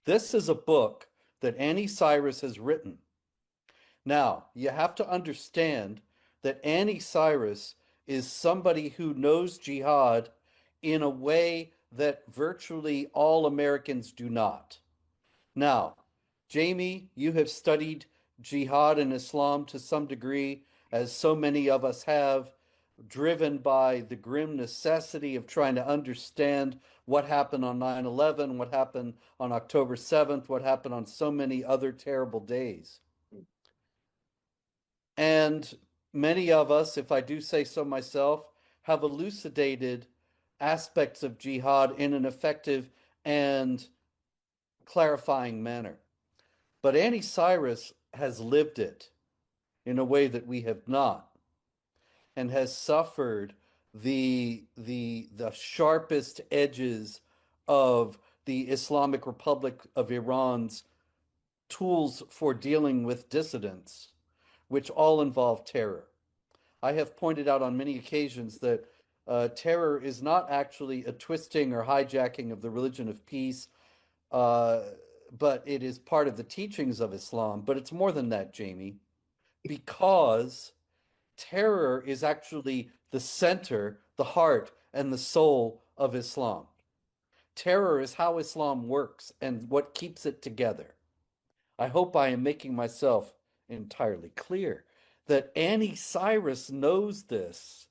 This is a book that Annie Cyrus has written. Now, you have to understand that Annie Cyrus is somebody who knows jihad in a way that virtually all Americans do not. Now, Jamie, you have studied jihad and Islam to some degree, as so many of us have, driven by the grim necessity of trying to understand what happened on 9/11, what happened on October 7th, what happened on so many other terrible days. And many of us, if I do say so myself, have elucidated aspects of jihad in an effective and clarifying manner. But Annie Cyrus has lived it in a way that we have not, and has suffered the sharpest edges of the Islamic Republic of Iran's tools for dealing with dissidents, which all involve terror. I have pointed out on many occasions that terror is not actually a twisting or hijacking of the religion of peace, uh, but it is part of the teachings of Islam. But it's more than that, Jamie, because terror is actually the center, the heart, and the soul of Islam. Terror is how Islam works and what keeps it together. I hope I am making myself entirely clear that Annie Cyrus knows this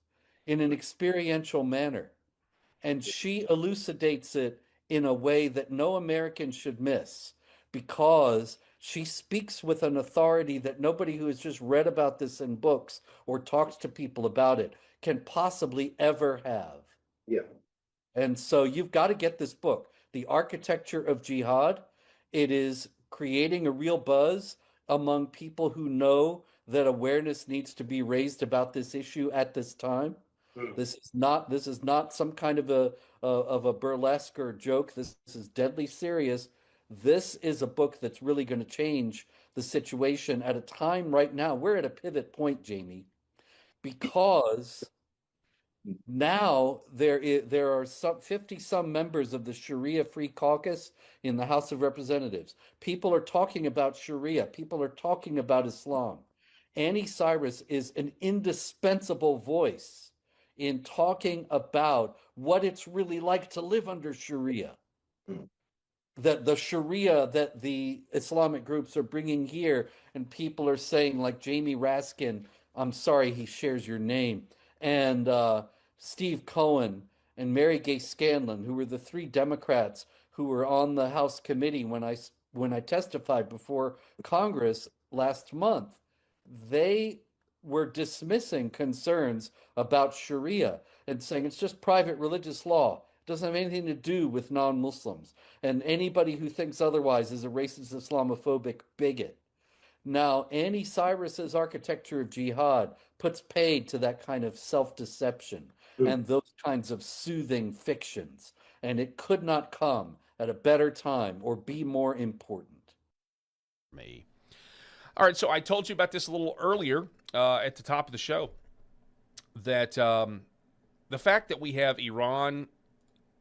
in an experiential manner, and she elucidates it in a way that no American should miss because she speaks with an authority that nobody who has just read about this in books or talks to people about it can possibly ever have. Yeah. And so you've got to get this book, The Architecture of Jihad. It is creating a real buzz among people who know that awareness needs to be raised about this issue at this time. Mm. This is not some kind of a burlesque or joke. This is deadly serious. This is a book that's really going to change the situation at a time right now. We're at a pivot point, Jamie, because now there are some 50 some members of the Sharia Free Caucus in the House of Representatives. People are talking about Sharia. People are talking about Islam. Annie Cyrus is an indispensable voice in talking about what it's really like to live under Sharia. Mm. That the Sharia that the Islamic groups are bringing here, and people are saying, like Jamie Raskin, I'm sorry he shares your name, and Steve Cohen and Mary Gay Scanlon, who were the three Democrats who were on the House committee when I testified before Congress last month. They were dismissing concerns about Sharia and saying it's just private religious law. It doesn't have anything to do with non-Muslims. And anybody who thinks otherwise is a racist Islamophobic bigot. Now, Annie Cyrus's architecture of jihad puts paid to that kind of self-deception Mm. and those kinds of soothing fictions. And it could not come at a better time or be more important. Me. All right, so I told you about this a little earlier at the top of the show that the fact that we have Iran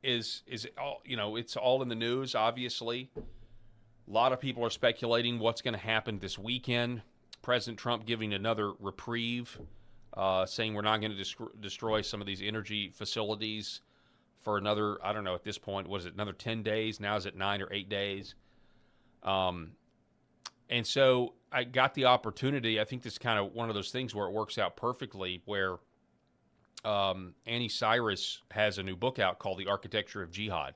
is all, it's all in the news. Obviously, a lot of people are speculating what's going to happen this weekend. President Trump giving another reprieve, saying we're not going to destroy some of these energy facilities for another, I don't know, at this point, was it another 10 days? Now is it 9 or 8 days? And so I got the opportunity. I think this is kind of one of those things where it works out perfectly, where Annie Cyrus has a new book out called The Architecture of Jihad.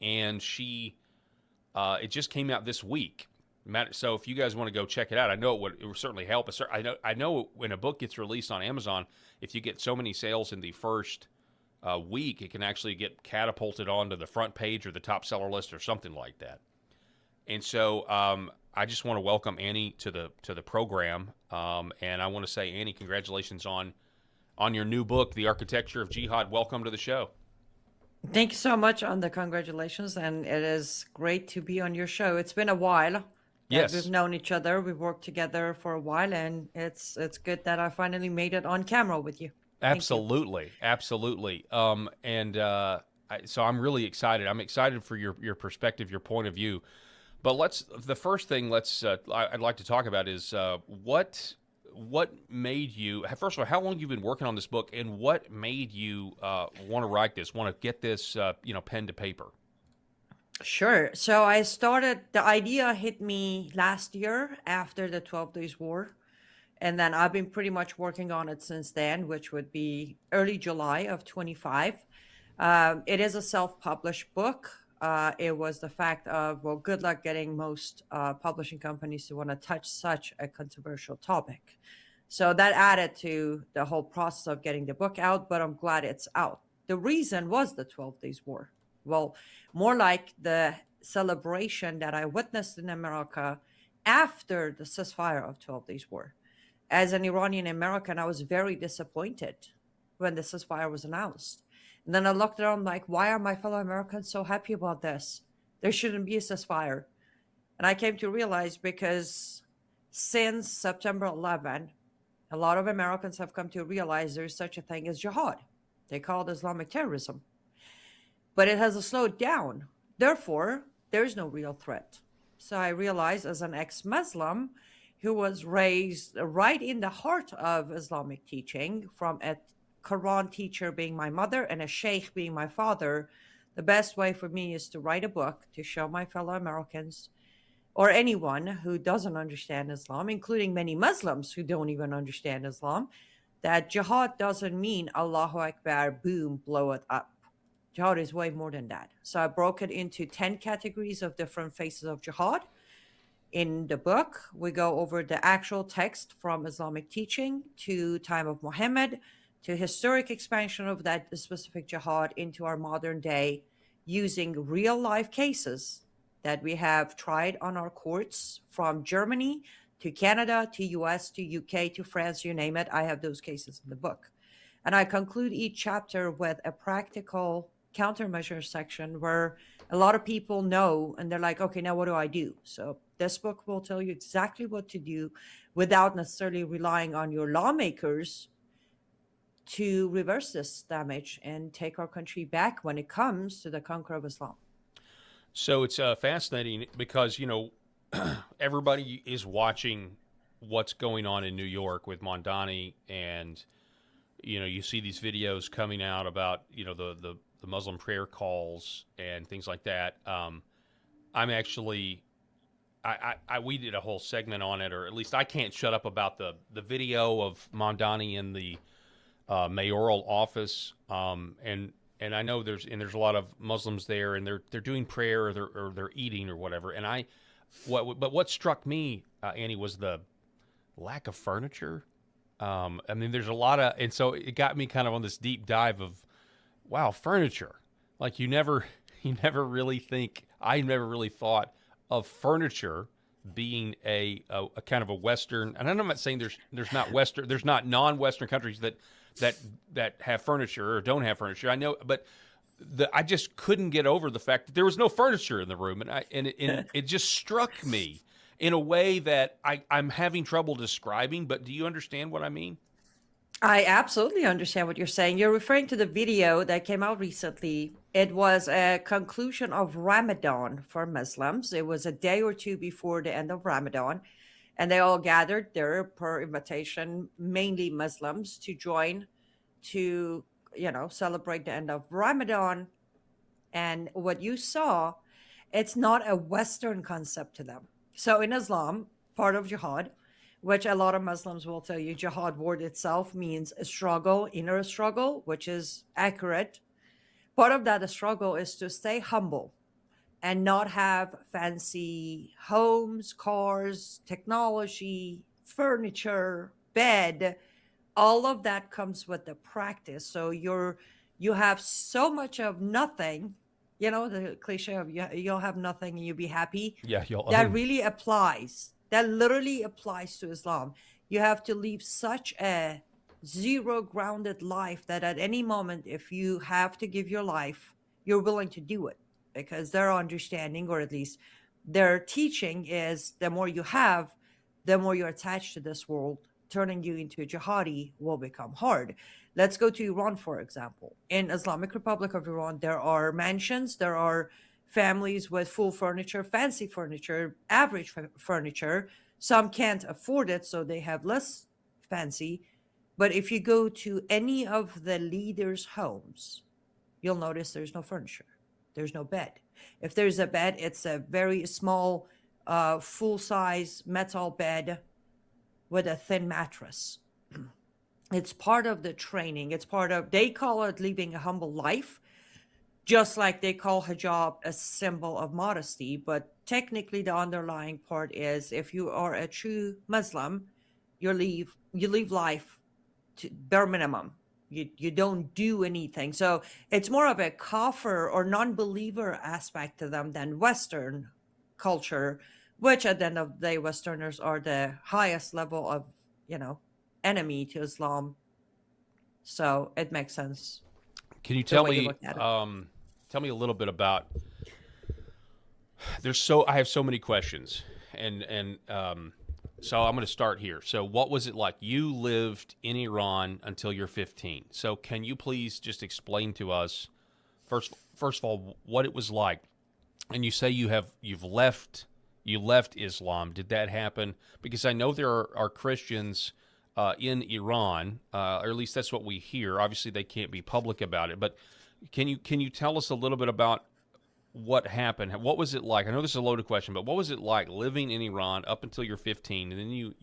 And it just came out this week. So if you guys want to go check it out, I know it would certainly help. I know when a book gets released on Amazon, if you get so many sales in the first week, it can actually get catapulted onto the front page or the top seller list or something like that. And so I just want to welcome Annie to the program, and I want to say, Annie, congratulations on your new book, The Architecture of Jihad. Welcome to the show. Thank you so much on the congratulations, and it is great to be on your show. It's been a while that we've Yes, known each other. We've worked together for a while, and it's good that I finally made it on camera with you. Thank you. absolutely, absolutely. So I'm really excited. I'm excited for your perspective, your point of view. But the first thing I'd like to talk about is what made you, first of all, how long you've been working on this book, and what made you want to write this, want to get this, pen to paper? Sure. So I started, the idea hit me last year after the 12 Days War. And then I've been pretty much working on it since then, which would be early July of 25. It is a self-published book. It was the fact of, well, good luck getting most publishing companies to want to touch such a controversial topic. So that added to the whole process of getting the book out, but I'm glad it's out. The reason was the 12 Days War. Well, more like the celebration that I witnessed in America after the ceasefire of 12 Days War. As an Iranian American, I was very disappointed when the ceasefire was announced. And then I looked around like, why are my fellow Americans so happy about this? There shouldn't be a ceasefire. And I came to realize because since September 11, a lot of Americans have come to realize there's such a thing as jihad. They call it Islamic terrorism. But it has slowed down. Therefore, there's no real threat. So I realized as an ex-Muslim who was raised right in the heart of Islamic teaching, from a Quran teacher being my mother and a sheikh being my father, the best way for me is to write a book to show my fellow Americans or anyone who doesn't understand Islam, including many Muslims who don't even understand Islam, that jihad doesn't mean Allahu Akbar, boom, blow it up. Jihad is way more than that. So I broke it into 10 categories of different phases of jihad. In the book, we go over the actual text from Islamic teaching to time of Muhammad, to historic expansion of that specific jihad into our modern day, using real life cases that we have tried on our courts, from Germany to Canada to US to UK to France, you name it. I have those cases in the book. And I conclude each chapter with a practical countermeasure section where a lot of people know and they're like, okay, now what do I do? So this book will tell you exactly what to do without necessarily relying on your lawmakers to reverse this damage and take our country back when it comes to the conquer of Islam. So it's fascinating because, everybody is watching what's going on in New York with Mondani, and, you see these videos coming out about, the Muslim prayer calls and things like that. I'm actually, we did a whole segment on it, or at least I can't shut up about the video of Mondani in the mayoral office, and I know there's a lot of Muslims there, and they're doing prayer, or they're eating or whatever. And what struck me, Annie, was the lack of furniture. I mean, there's a lot of, and so it got me kind of on this deep dive of, wow, furniture. Like you never really think. I never really thought of furniture being a kind of a Western. And I'm not saying there's not non-Western countries that have furniture or don't have furniture. I know, but I just couldn't get over the fact that there was no furniture in the room, and it just struck me in a way that I'm having trouble describing. But do you understand what I mean? I absolutely understand what you're saying. You're referring to the video that came out recently. It was a conclusion of Ramadan for Muslims. It was a day or two before the end of Ramadan, and they all gathered there per invitation, mainly Muslims, to join to, celebrate the end of Ramadan. And what you saw, it's not a Western concept to them. So in Islam, part of jihad, which a lot of Muslims will tell you, jihad word itself means a struggle, inner struggle, which is accurate. Part of that struggle is to stay humble and not have fancy homes, cars, technology, furniture, bed. All of that comes with the practice. So you have so much of nothing, the cliche of you'll have nothing and you'll be happy. Yeah, that really applies. That literally applies to Islam. You have to live such a zero grounded life that at any moment, if you have to give your life, you're willing to do it, because their understanding, or at least their teaching, is the more you have, the more you're attached to this world. Turning you into a jihadi will become hard. Let's go to Iran, for example. In Islamic Republic of Iran, there are mansions, there are families with full furniture, fancy furniture, average furniture. Some can't afford it, so they have less fancy. But if you go to any of the leaders' homes, you'll notice there's no furniture, there's no bed. If there's a bed, it's a very small, full size metal bed with a thin mattress. It's part of the training. It's part of, they call it living a humble life, just like they call hijab a symbol of modesty. But technically, the underlying part is if you are a true Muslim, you leave life to bare minimum. You don't do anything. So it's more of a kafir or non-believer aspect to them than Western culture, which at the end of the day, Westerners are the highest level of, enemy to Islam. So it makes sense Can you the tell way you me look at it. tell me a little bit about I have so many questions and so I'm going to start here. So what was it like? You lived in Iran until you're 15. So can you please just explain to us first of all what it was like? And you say you left Islam. Did that happen? Because I know there are Christians in Iran, or at least that's what we hear. Obviously, they can't be public about it. But can you tell us a little bit about what happened? What was it like? I know this is a loaded question, but what was it like living in Iran up until you're 15, and then you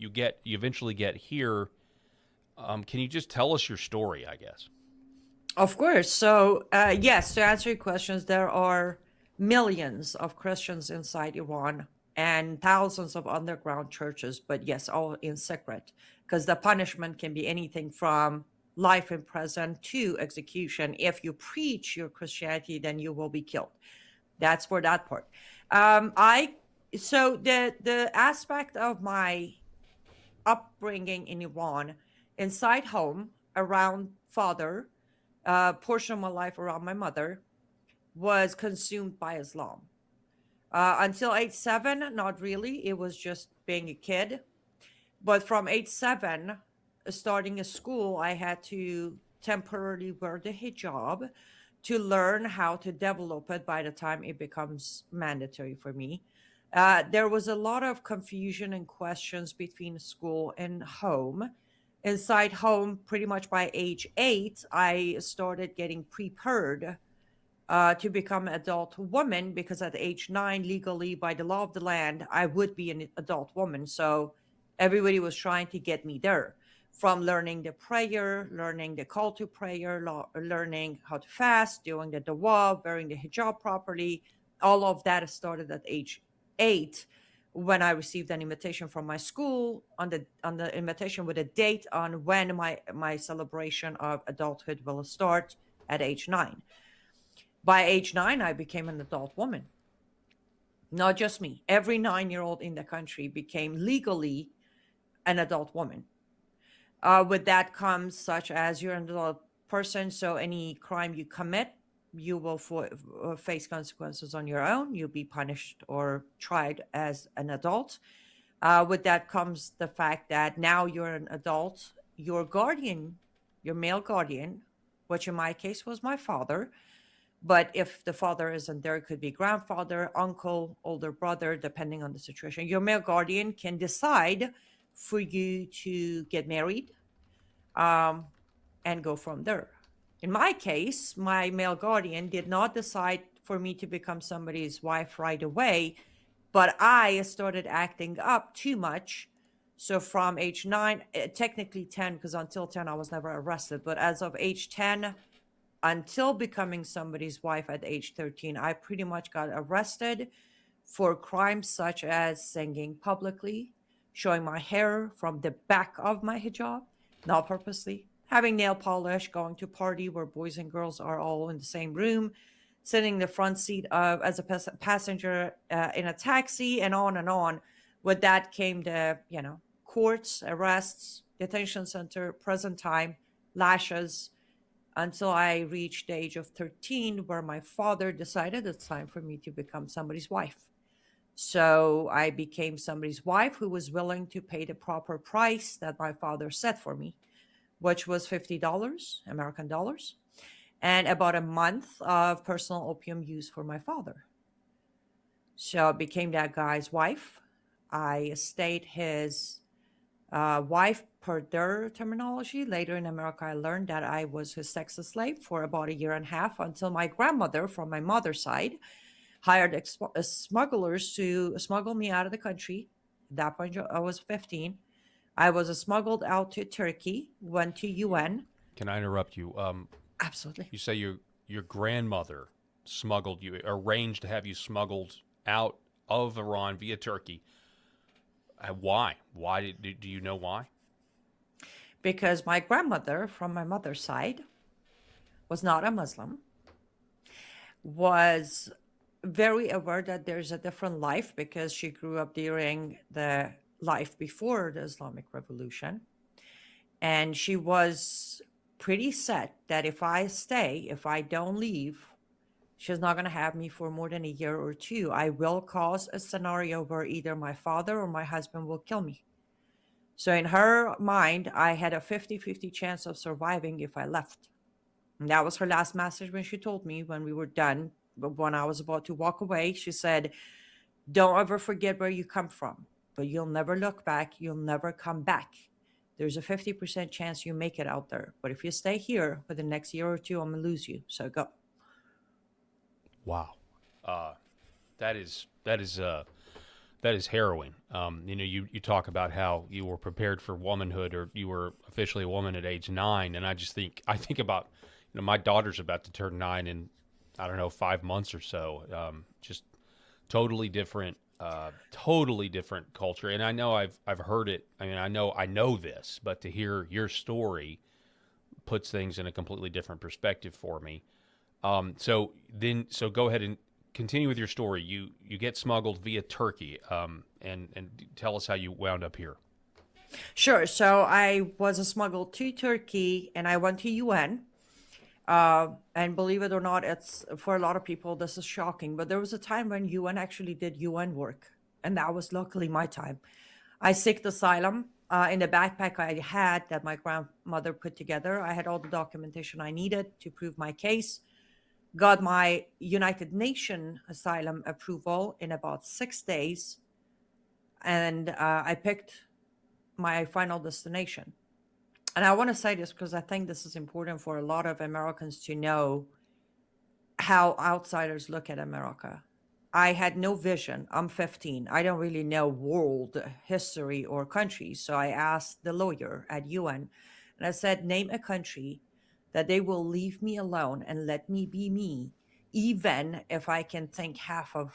eventually get here? Can you just tell us your story? I guess. Of course. So, yes, to answer your questions, there are millions of Christians inside Iran and thousands of underground churches, but yes, all in secret, because the punishment can be anything from life in prison to execution. If you preach your Christianity, then you will be killed. That's for that part. I so the aspect of my upbringing in Iran, inside home, around father, portion of my life around my mother, was consumed by Islam. Until age 7, not really. It was just being a kid. But from age 7, starting a school, I had to temporarily wear the hijab to learn how to develop it by the time it becomes mandatory for me. There was a lot of confusion and questions between school and home. Inside home, pretty much by age 8, I started getting prepared to become an adult woman because at age 9, legally, by the law of the land, I would be an adult woman. So everybody was trying to get me there, from learning the prayer, learning the call to prayer, learning how to fast, doing the dua, wearing the hijab properly. All of that started at age 8 when I received an invitation from my school on the invitation with a date on when my celebration of adulthood will start at age 9. By age 9, I became an adult woman. Not just me. Every 9-year-old in the country became legally an adult woman. With that comes such as you're an adult person, so any crime you commit, you will face consequences on your own. You'll be punished or tried as an adult. With that comes the fact that now you're an adult, your guardian, your male guardian, which in my case was my father, but if the father isn't there, it could be grandfather, uncle, older brother, depending on the situation. Your male guardian can decide for you to get married, and go from there. In my case, my male guardian did not decide for me to become somebody's wife right away, but I started acting up too much. So from age 9, technically 10, because until 10 I was never arrested, but as of age 10, until becoming somebody's wife at age 13, I pretty much got arrested for crimes such as singing publicly, showing my hair from the back of my hijab, not purposely, having nail polish, going to a party where boys and girls are all in the same room, sitting in the front seat as a passenger in a taxi, and on and on. With that came the, courts, arrests, detention center, prison time, lashes, until I reached the age of 13, where my father decided it's time for me to become somebody's wife. So I became somebody's wife who was willing to pay the proper price that my father set for me, which was $50 American dollars, and about a month of personal opium use for my father. So I became that guy's wife. I stayed his wife per their terminology. Later in America, I learned that I was his sex slave for about a year and a half until my grandmother from my mother's side hired smugglers to smuggle me out of the country. At that point, I was 15. I was smuggled out to Turkey, went to UN. Can I interrupt you? Absolutely. You say your grandmother smuggled you, arranged to have you smuggled out of Iran via Turkey. Why? Do you know why? Because my grandmother from my mother's side was not a Muslim, was very aware that there's a different life because she grew up during the life before the Islamic Revolution. And she was pretty set that if I stay, if I don't leave, she's not going to have me for more than a year or two. I will cause a scenario where either my father or my husband will kill me. So in her mind, I had a 50-50 chance of surviving if I left. And that was her last message when she told me when we were done. But when I was about to walk away, she said, "Don't ever forget where you come from, but you'll never look back. You'll never come back. There's a 50% chance you make it out there. But if you stay here for the next year or two, I'm going to lose you. So go." Wow, that is that is that is harrowing. You talk about how you were prepared for womanhood, or you were officially a woman at age 9, and I think about, my daughter's about to turn 9 in, I don't know, 5 months or so. Just totally different culture. And I know I've heard it. I mean, I know this, but to hear your story puts things in a completely different perspective for me. So go ahead and continue with your story. You get smuggled via Turkey, and tell us how you wound up here. Sure. So I was smuggled to Turkey and I went to UN. And believe it or not, it's for a lot of people, this is shocking. But there was a time when UN actually did UN work. And that was luckily my time. I sought asylum. In the backpack I had that my grandmother put together, I had all the documentation I needed to prove my case. Got my United Nations asylum approval in about 6 days. And I picked my final destination. And I want to say this because I think this is important for a lot of Americans to know how outsiders look at America. I had no vision. I'm 15. I don't really know world history or countries. So I asked the lawyer at UN and I said, name a country that they will leave me alone and let me be me, even if I can think half of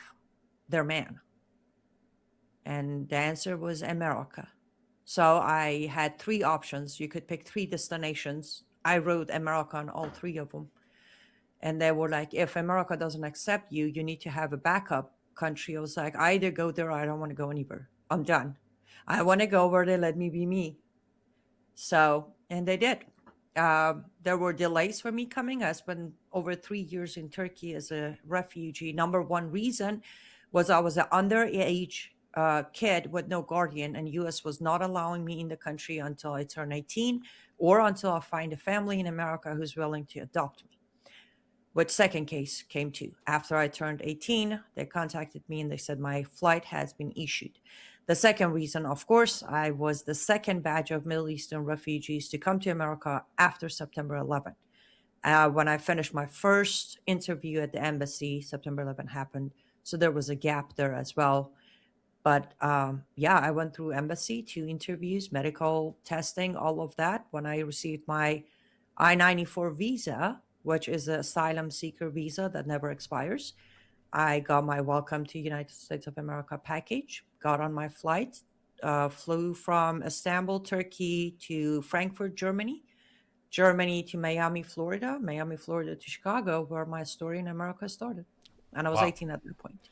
their man. And the answer was America. So I had 3 options. You could pick 3 destinations. I wrote America on all 3 of them. And they were like, if America doesn't accept you, you need to have a backup country. I was like, I either go there or I don't want to go anywhere. I'm done. I want to go where they let me be me. So, and they did. There were delays for me coming. I spent over 3 years in Turkey as a refugee. Number one reason was I was an underage kid with no guardian, and U.S. was not allowing me in the country until I turn 18 or until I find a family in America who's willing to adopt me. Which second case came to after I turned 18, they contacted me and they said my flight has been issued. The second reason, of course, I was the second batch of Middle Eastern refugees to come to America after September 11th. When I finished my first interview at the embassy, September 11th happened. So there was a gap there as well. But yeah, I went through embassy, 2 interviews, medical testing, all of that. When I received my I-94 visa, which is an asylum seeker visa that never expires, I got my Welcome to United States of America package, got on my flight, flew from Istanbul, Turkey to Frankfurt, Germany, Germany to Miami, Florida to Chicago, where my story in America started. And I was Wow. 18 at that point.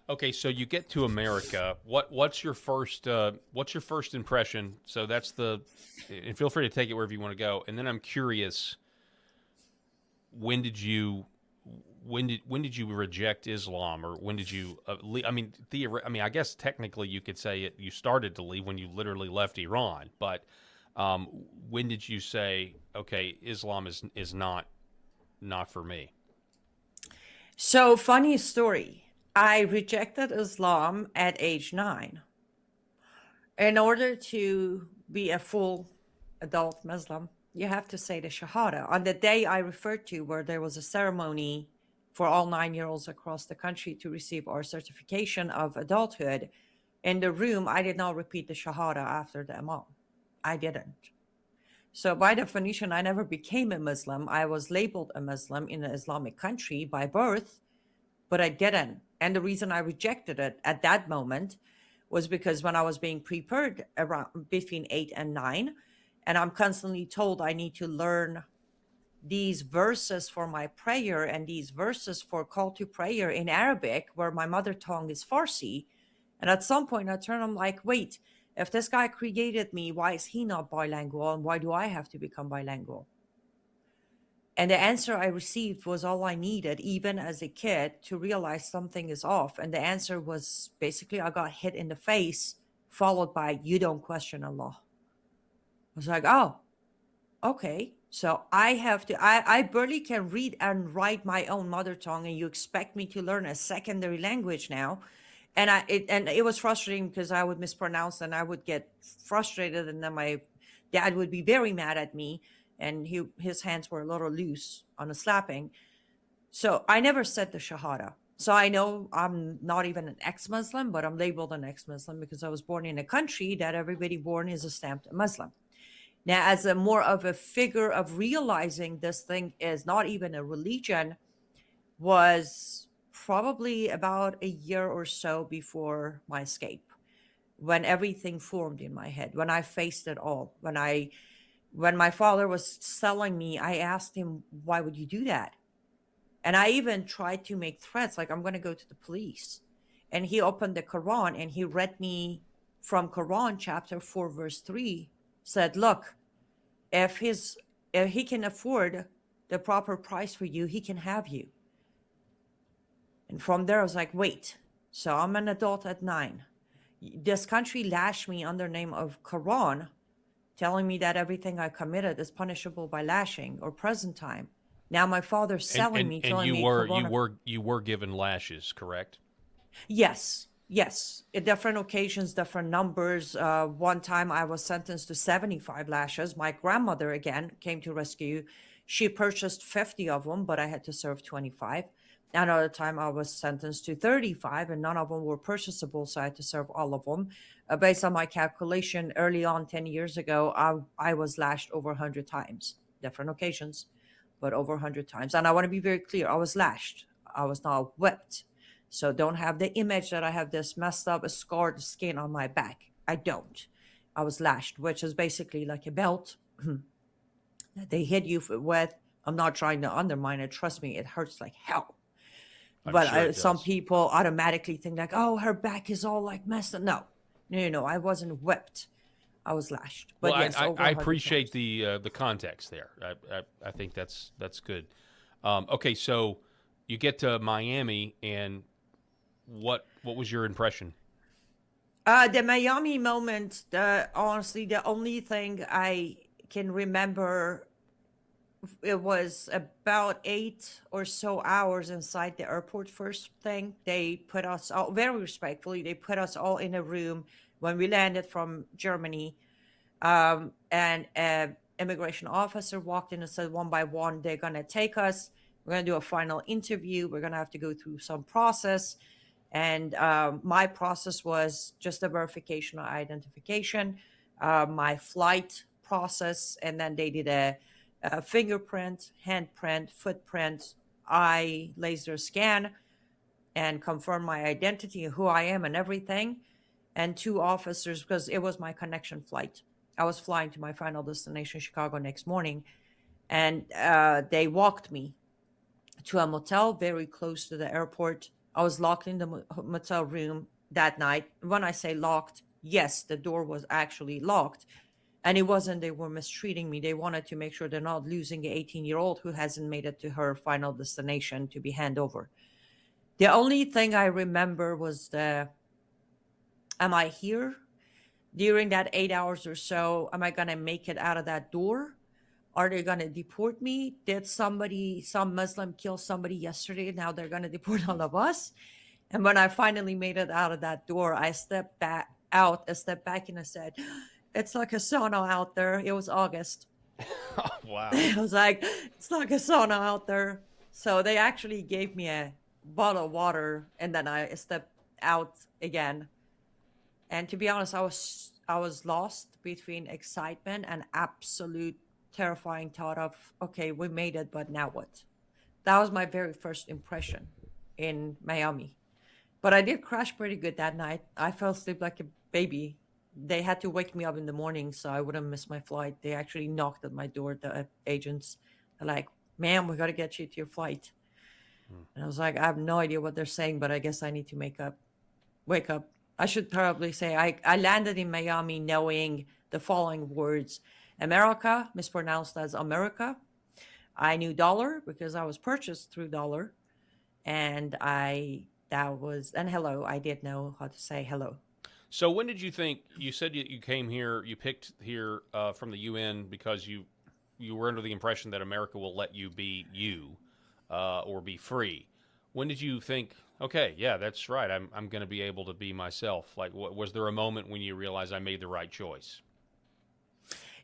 Okay, so you get to America. What's your first impression? So that's and feel free to take it wherever you want to go. And then I'm curious, when did you when did you reject Islam, or when did you leave? I mean, I guess technically you could say you started to leave when you literally left Iran, but when did you say, okay, Islam is not for me? So, funny story. I rejected Islam at age 9. In order to be a full adult Muslim, you have to say the Shahada. On the day I referred to, where there was a ceremony for all 9-year-olds across the country to receive our certification of adulthood, in the room, I did not repeat the Shahada after the Imam. I didn't. So, by definition, I never became a Muslim. I was labeled a Muslim in an Islamic country by birth, but I didn't. And the reason I rejected it at that moment was because when I was being prepared around between 8 and 9, and I'm constantly told I need to learn these verses for my prayer and these verses for call to prayer in Arabic, where my mother tongue is Farsi. And at some point I turn, I'm like, wait, if this guy created me, why is he not bilingual? And why do I have to become bilingual? And the answer I received was all I needed, even as a kid, to realize something is off. And the answer was basically I got hit in the face, followed by, you don't question Allah. I was like, oh, okay. So I have to, I barely can read and write my own mother tongue, and you expect me to learn a secondary language now. And it was frustrating because I would mispronounce and I would get frustrated, and then my dad would be very mad at me, and his hands were a little loose on the slapping. So I never said the Shahada. So I know I'm not even an ex-Muslim, but I'm labeled an ex-Muslim because I was born in a country that everybody born is a stamped Muslim. Now, as a more of a figure of realizing this thing is not even a religion, was probably about a year or so before my escape, when everything formed in my head, when I faced it all. When my father was selling me, I asked him, why would you do that? And I even tried to make threats, like, I'm going to go to the police. And he opened the Quran and he read me from Quran chapter 4 verse 3, said, look, if he can afford the proper price for you, he can have you. And from there I was like, wait, so I'm an adult at 9. This country lashed me under name of Quran, telling me that everything I committed is punishable by lashing or present time. Now my father's And selling and me, and telling you me were Quran. you were given lashes, correct? Yes, yes. At different occasions, different numbers. One time I was sentenced to 75 lashes. My grandmother, again, came to rescue. She purchased 50 of them, but I had to serve 25. Another time I was sentenced to 35, and none of them were purchasable, so I had to serve all of them. Based on my calculation, early on, 10 years ago, I was lashed over 100 times, different occasions, but over 100 times. And I want to be very clear, I was lashed. I was not whipped. So don't have the image that I have this messed up, scarred skin on my back. I don't. I was lashed, which is basically like a belt that they hit you with. I'm not trying to undermine it. Trust me, it hurts like hell. I'm But sure it some does. people automatically think like, oh, her back is all like messed up. No, no, no, no. I wasn't whipped. I was lashed. Well, But yes, over I 100 appreciate times. the context there. I think that's good. Okay, so you get to Miami, and what was your impression? The Miami moment, honestly, the only thing I can remember, it was about 8 or so hours inside the airport. First thing, they put us all, very respectfully, they put us all in a room when we landed from Germany. And an immigration officer walked in and said, one by one, they're going to take us. We're going to do a final interview. We're going to have to go through some process. And my process was just a verification or identification, my flight process, and then they did a fingerprint, handprint, footprint, eye laser scan, and confirm my identity, who I am, and everything. And 2 officers, because it was my connection flight. I was flying to my final destination, Chicago, next morning, and they walked me to a motel very close to the airport. I was locked in the motel room that night. When I say locked, yes, the door was actually locked. And it wasn't they were mistreating me. They wanted to make sure they're not losing an 18-year-old who hasn't made it to her final destination to be handed over. The only thing I remember was am I here? During that 8 hours or so, am I going to make it out of that door? Are they going to deport me? Did some Muslim kill somebody yesterday? Now they're going to deport all of us. And when I finally made it out of that door, I stepped back, and I said, "It's like a sauna out there." It was August. Oh, wow. I was like, "It's like a sauna out there." So they actually gave me a bottle of water, and then I stepped out again. And to be honest, I was lost between excitement and absolute terrifying thought of, okay, we made it, but now what? That was my very first impression in Miami. But I did crash pretty good that night. I fell asleep like a baby. They had to wake me up in the morning so I wouldn't miss my flight. They actually knocked at my door, the agents. They're like, "Ma'am, we got to get you to your flight." Hmm. And I was like, I have no idea what they're saying, but I guess I need to wake up. I should probably say I landed in Miami knowing the following words: America, mispronounced as America. I knew dollar because I was purchased through dollar. And and hello. I did know how to say hello. So when did you think, you said you came here, you picked here from the UN because you were under the impression that America will let you be you or be free. When did you think, okay, yeah, that's right, I'm going to be able to be myself? Like, was there a moment when you realized I made the right choice?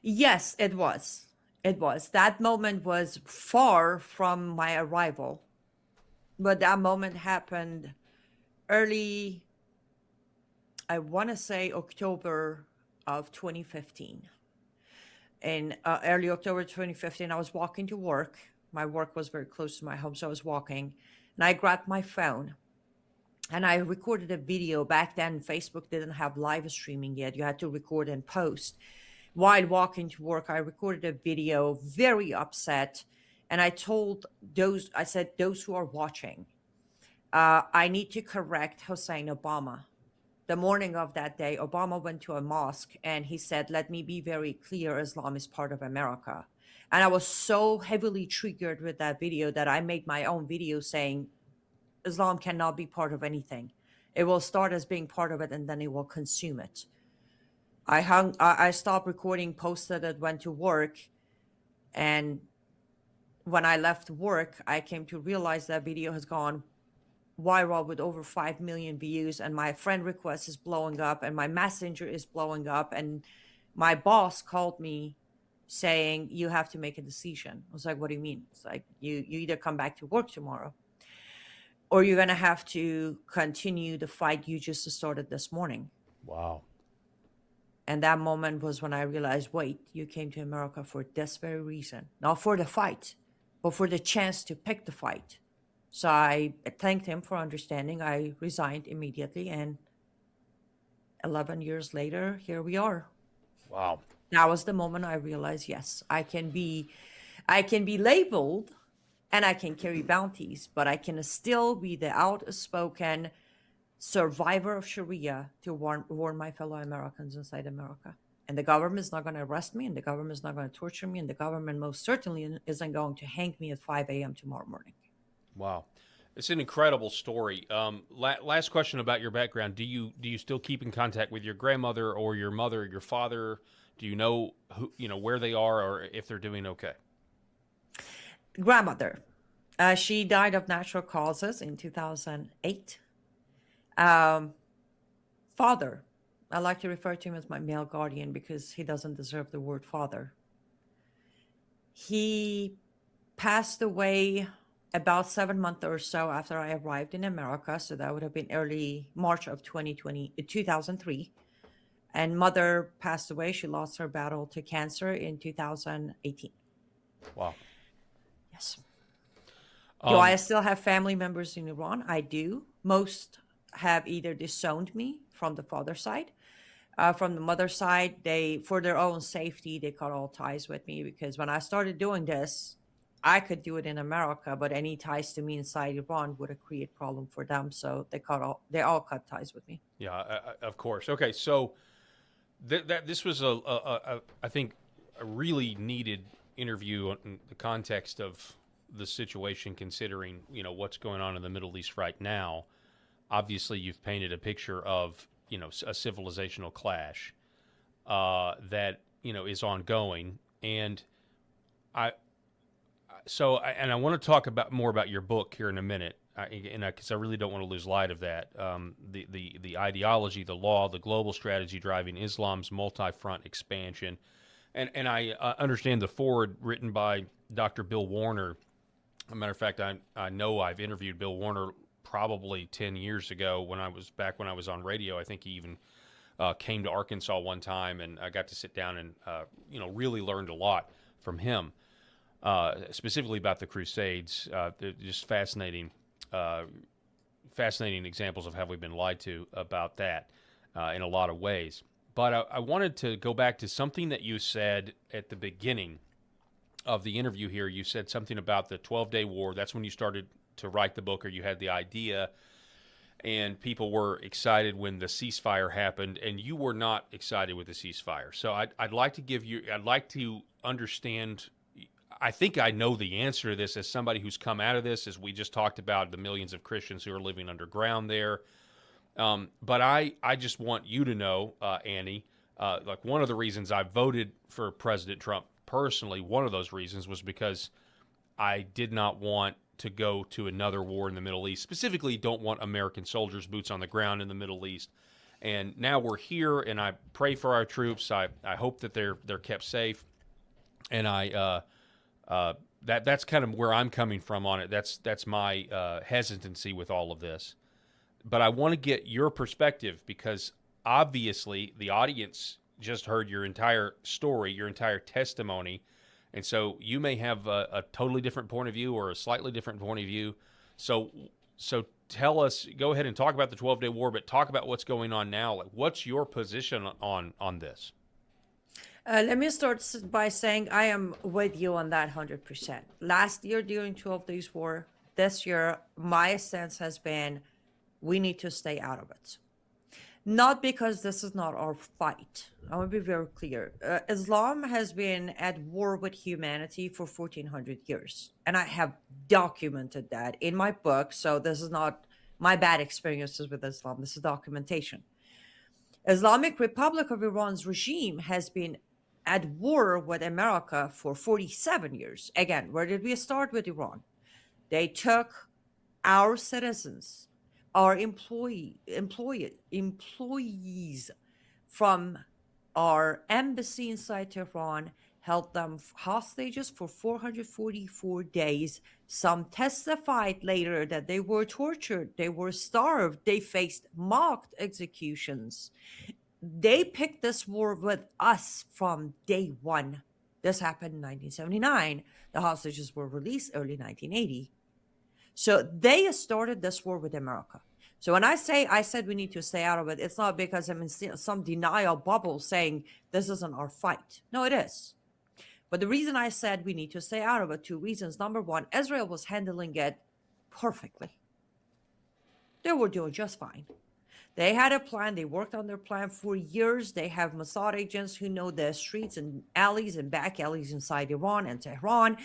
Yes, it was. It was. That moment was far from my arrival, but that moment happened early, I want to say October of 2015. In early October 2015, I was walking to work. My work was very close to my home, so I was walking, and I grabbed my phone and I recorded a video. Back then, Facebook didn't have live streaming yet. You had to record and post. While walking to work, I recorded a video, very upset, and I said, those who are watching, I need to correct Hussein Obama. The morning of that day, Obama went to a mosque and he said, "Let me be very clear, Islam is part of America." And I was so heavily triggered with that video that I made my own video saying, Islam cannot be part of anything. It will start as being part of it and then it will consume it. I stopped recording, posted it, went to work. And when I left work, I came to realize that video has gone viral with over 5 million views, and my friend request is blowing up, and my messenger is blowing up. And my boss called me saying, "You have to make a decision." I was like, "What do you mean?" It's like, you either come back to work tomorrow or you're going to have to continue the fight you just started this morning. Wow. And that moment was when I realized, wait, you came to America for this very reason, not for the fight, but for the chance to pick the fight. So I thanked him for understanding. I resigned immediately, and 11 years later, here we are. Wow. That was the moment I realized, yes, I can be labeled and I can carry bounties, but I can still be the outspoken survivor of Sharia to warn my fellow Americans inside America. And the government is not going to arrest me, and the government is not going to torture me, and the government most certainly isn't going to hang me at 5 a.m. tomorrow morning. Wow. It's an incredible story. Last question about your background. Do you still keep in contact with your grandmother or your mother or your father? Do you know where they are or if they're doing okay? Grandmother, she died of natural causes in 2008. Um, Father, I like to refer to him as my male guardian because he doesn't deserve the word father. He passed away about 7 months or so after I arrived in America. So that would have been early March of 2003. And mother passed away. She lost her battle to cancer in 2018. Wow. Yes. Do I Um, still have family members in Iran? I do. Most have either disowned me from the father's side. From the mother's side, for their own safety, they cut all ties with me because when I started doing this, I could do it in America, but any ties to me inside Iran would have created problem for them. So they all cut ties with me. yeah, of course. Okay, so this was I think a really needed interview in the context of the situation, considering what's going on in the Middle East right now. Obviously, you've painted a picture of a civilizational clash that is ongoing, and I I want to talk about more about your book here in a minute. because I really don't want to lose light of that, the ideology, the law, the global strategy driving Islam's multi-front expansion, and I understand the foreword written by Dr. Bill Warner. As a matter of fact, I know I've interviewed Bill Warner probably 10 years ago when I was on radio. I think he even came to Arkansas one time, and I got to sit down and really learned a lot from him, specifically about the Crusades. They're just fascinating examples of how we've been lied to about that in a lot of ways. But I wanted to go back to something that you said at the beginning of the interview here. You said something about the 12-day war. That's when you started to write the book, or you had the idea, and people were excited when the ceasefire happened, and you were not excited with the ceasefire. So I'd like to understand. I think I know the answer to this as somebody who's come out of this, as we just talked about the millions of Christians who are living underground there. But I just want you to know, Annie, like one of the reasons I voted for President Trump personally, one of those reasons was because I did not want to go to another war in the Middle East. Specifically, don't want American soldiers, boots on the ground in the Middle East. And now we're here, and I pray for our troops. I hope that they're kept safe, and that's kind of where I'm coming from on it. That's my hesitancy with all of this. But I want to get your perspective, because obviously the audience just heard your entire story, your entire testimony. And so you may have a totally different point of view, or a slightly different point of view. So tell us, go ahead and talk about the 12-day war, but talk about what's going on now. Like, what's your position on this? Let me start by saying I am with you on that 100%. Last year during 12 Days War, this year, my stance has been we need to stay out of it. Not because this is not our fight. I want to be very clear. Islam has been at war with humanity for 1400 years. And I have documented that in my book. So this is not my bad experiences with Islam. This is documentation. Islamic Republic of Iran's regime has been at war with America for 47 years. Again, where did we start with Iran? They took our citizens, our employees from our embassy inside Tehran, held them hostages for 444 days. Some testified later that they were tortured, they were starved, they faced mocked executions. They picked this war with us from day one. This happened in 1979. The hostages were released early 1980. So they started this war with America. So when I said we need to stay out of it, it's not because I'm in some denial bubble saying this isn't our fight. No, it is. But the reason I said we need to stay out of it, two reasons. Number one, Israel was handling it perfectly. They were doing just fine. They had a plan. They worked on their plan for years. They have Mossad agents who know the streets and alleys and back alleys inside Iran and Tehran.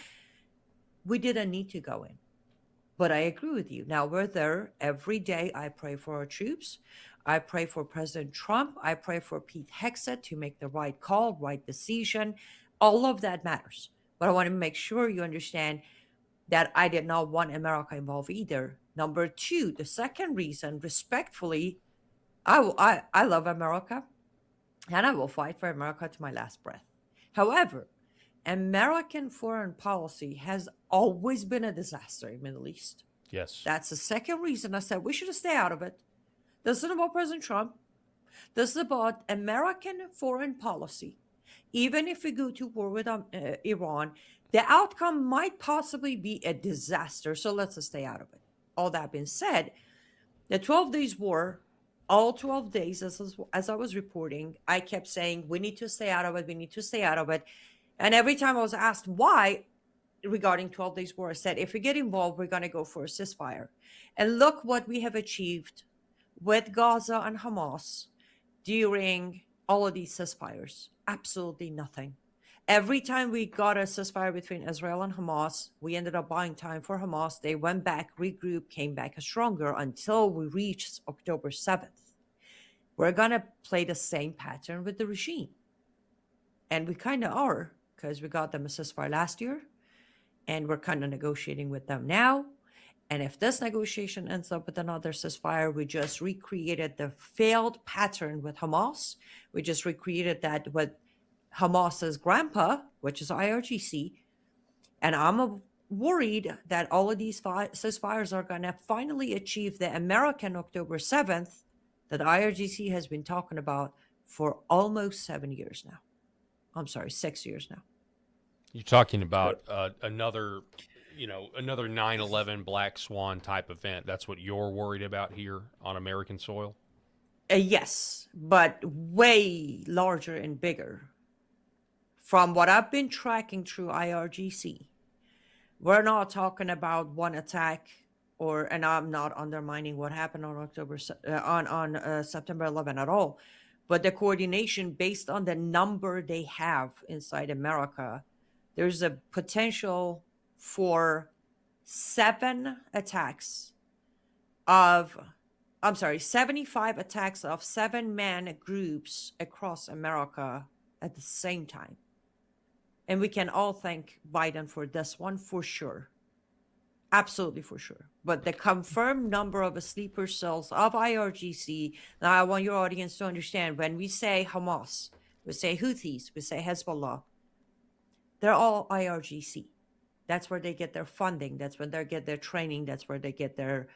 We didn't need to go in. But I agree with you. Now we're there every day. I pray for our troops. I pray for President Trump. I pray for Pete Hegseth to make the right call, right decision. All of that matters. But I want to make sure you understand that I did not want America involved either. Number two, the second reason, respectfully, I love America, and I will fight for America to my last breath. However, American foreign policy has always been a disaster in the Middle East. Yes. That's the second reason I said we should stay out of it. This isn't about President Trump. This is about American foreign policy. Even if we go to war with Iran, the outcome might possibly be a disaster. So let's just stay out of it. All that being said, the 12 days war, all 12 days, as I was reporting, I kept saying, we need to stay out of it. We need to stay out of it. And every time I was asked why regarding 12 days war, I said, if we get involved, we're going to go for a ceasefire. And look what we have achieved with Gaza and Hamas during all of these ceasefires. Absolutely nothing. Every time we got a ceasefire between Israel and Hamas, we ended up buying time for Hamas. They went back, regrouped, came back stronger until we reached October 7th. We're going to play the same pattern with the regime. And we kind of are, because we got them a ceasefire last year, and we're kind of negotiating with them now. And if this negotiation ends up with another ceasefire, we just recreated the failed pattern with Hamas. We just recreated that with Hamas's grandpa, which is IRGC. And I'm worried that all of these ceasefires are going to finally achieve the American October 7th that IRGC has been talking about for almost 7 years now. I'm sorry, 6 years now. You're talking about another 9/11 Black Swan type event. That's what you're worried about here on American soil? Yes, but way larger and bigger. From what I've been tracking through IRGC, we're not talking about one attack, and I'm not undermining what happened on September 11 at all, but the coordination based on the number they have inside America, there's a potential for 75 attacks of 7-man groups across America at the same time. And we can all thank Biden for this one for sure. Absolutely for sure. But the confirmed number of sleeper cells of IRGC, now I want your audience to understand, when we say Hamas, we say Houthis, we say Hezbollah, they're all IRGC. That's where they get their funding. That's where they get their training. That's where they get their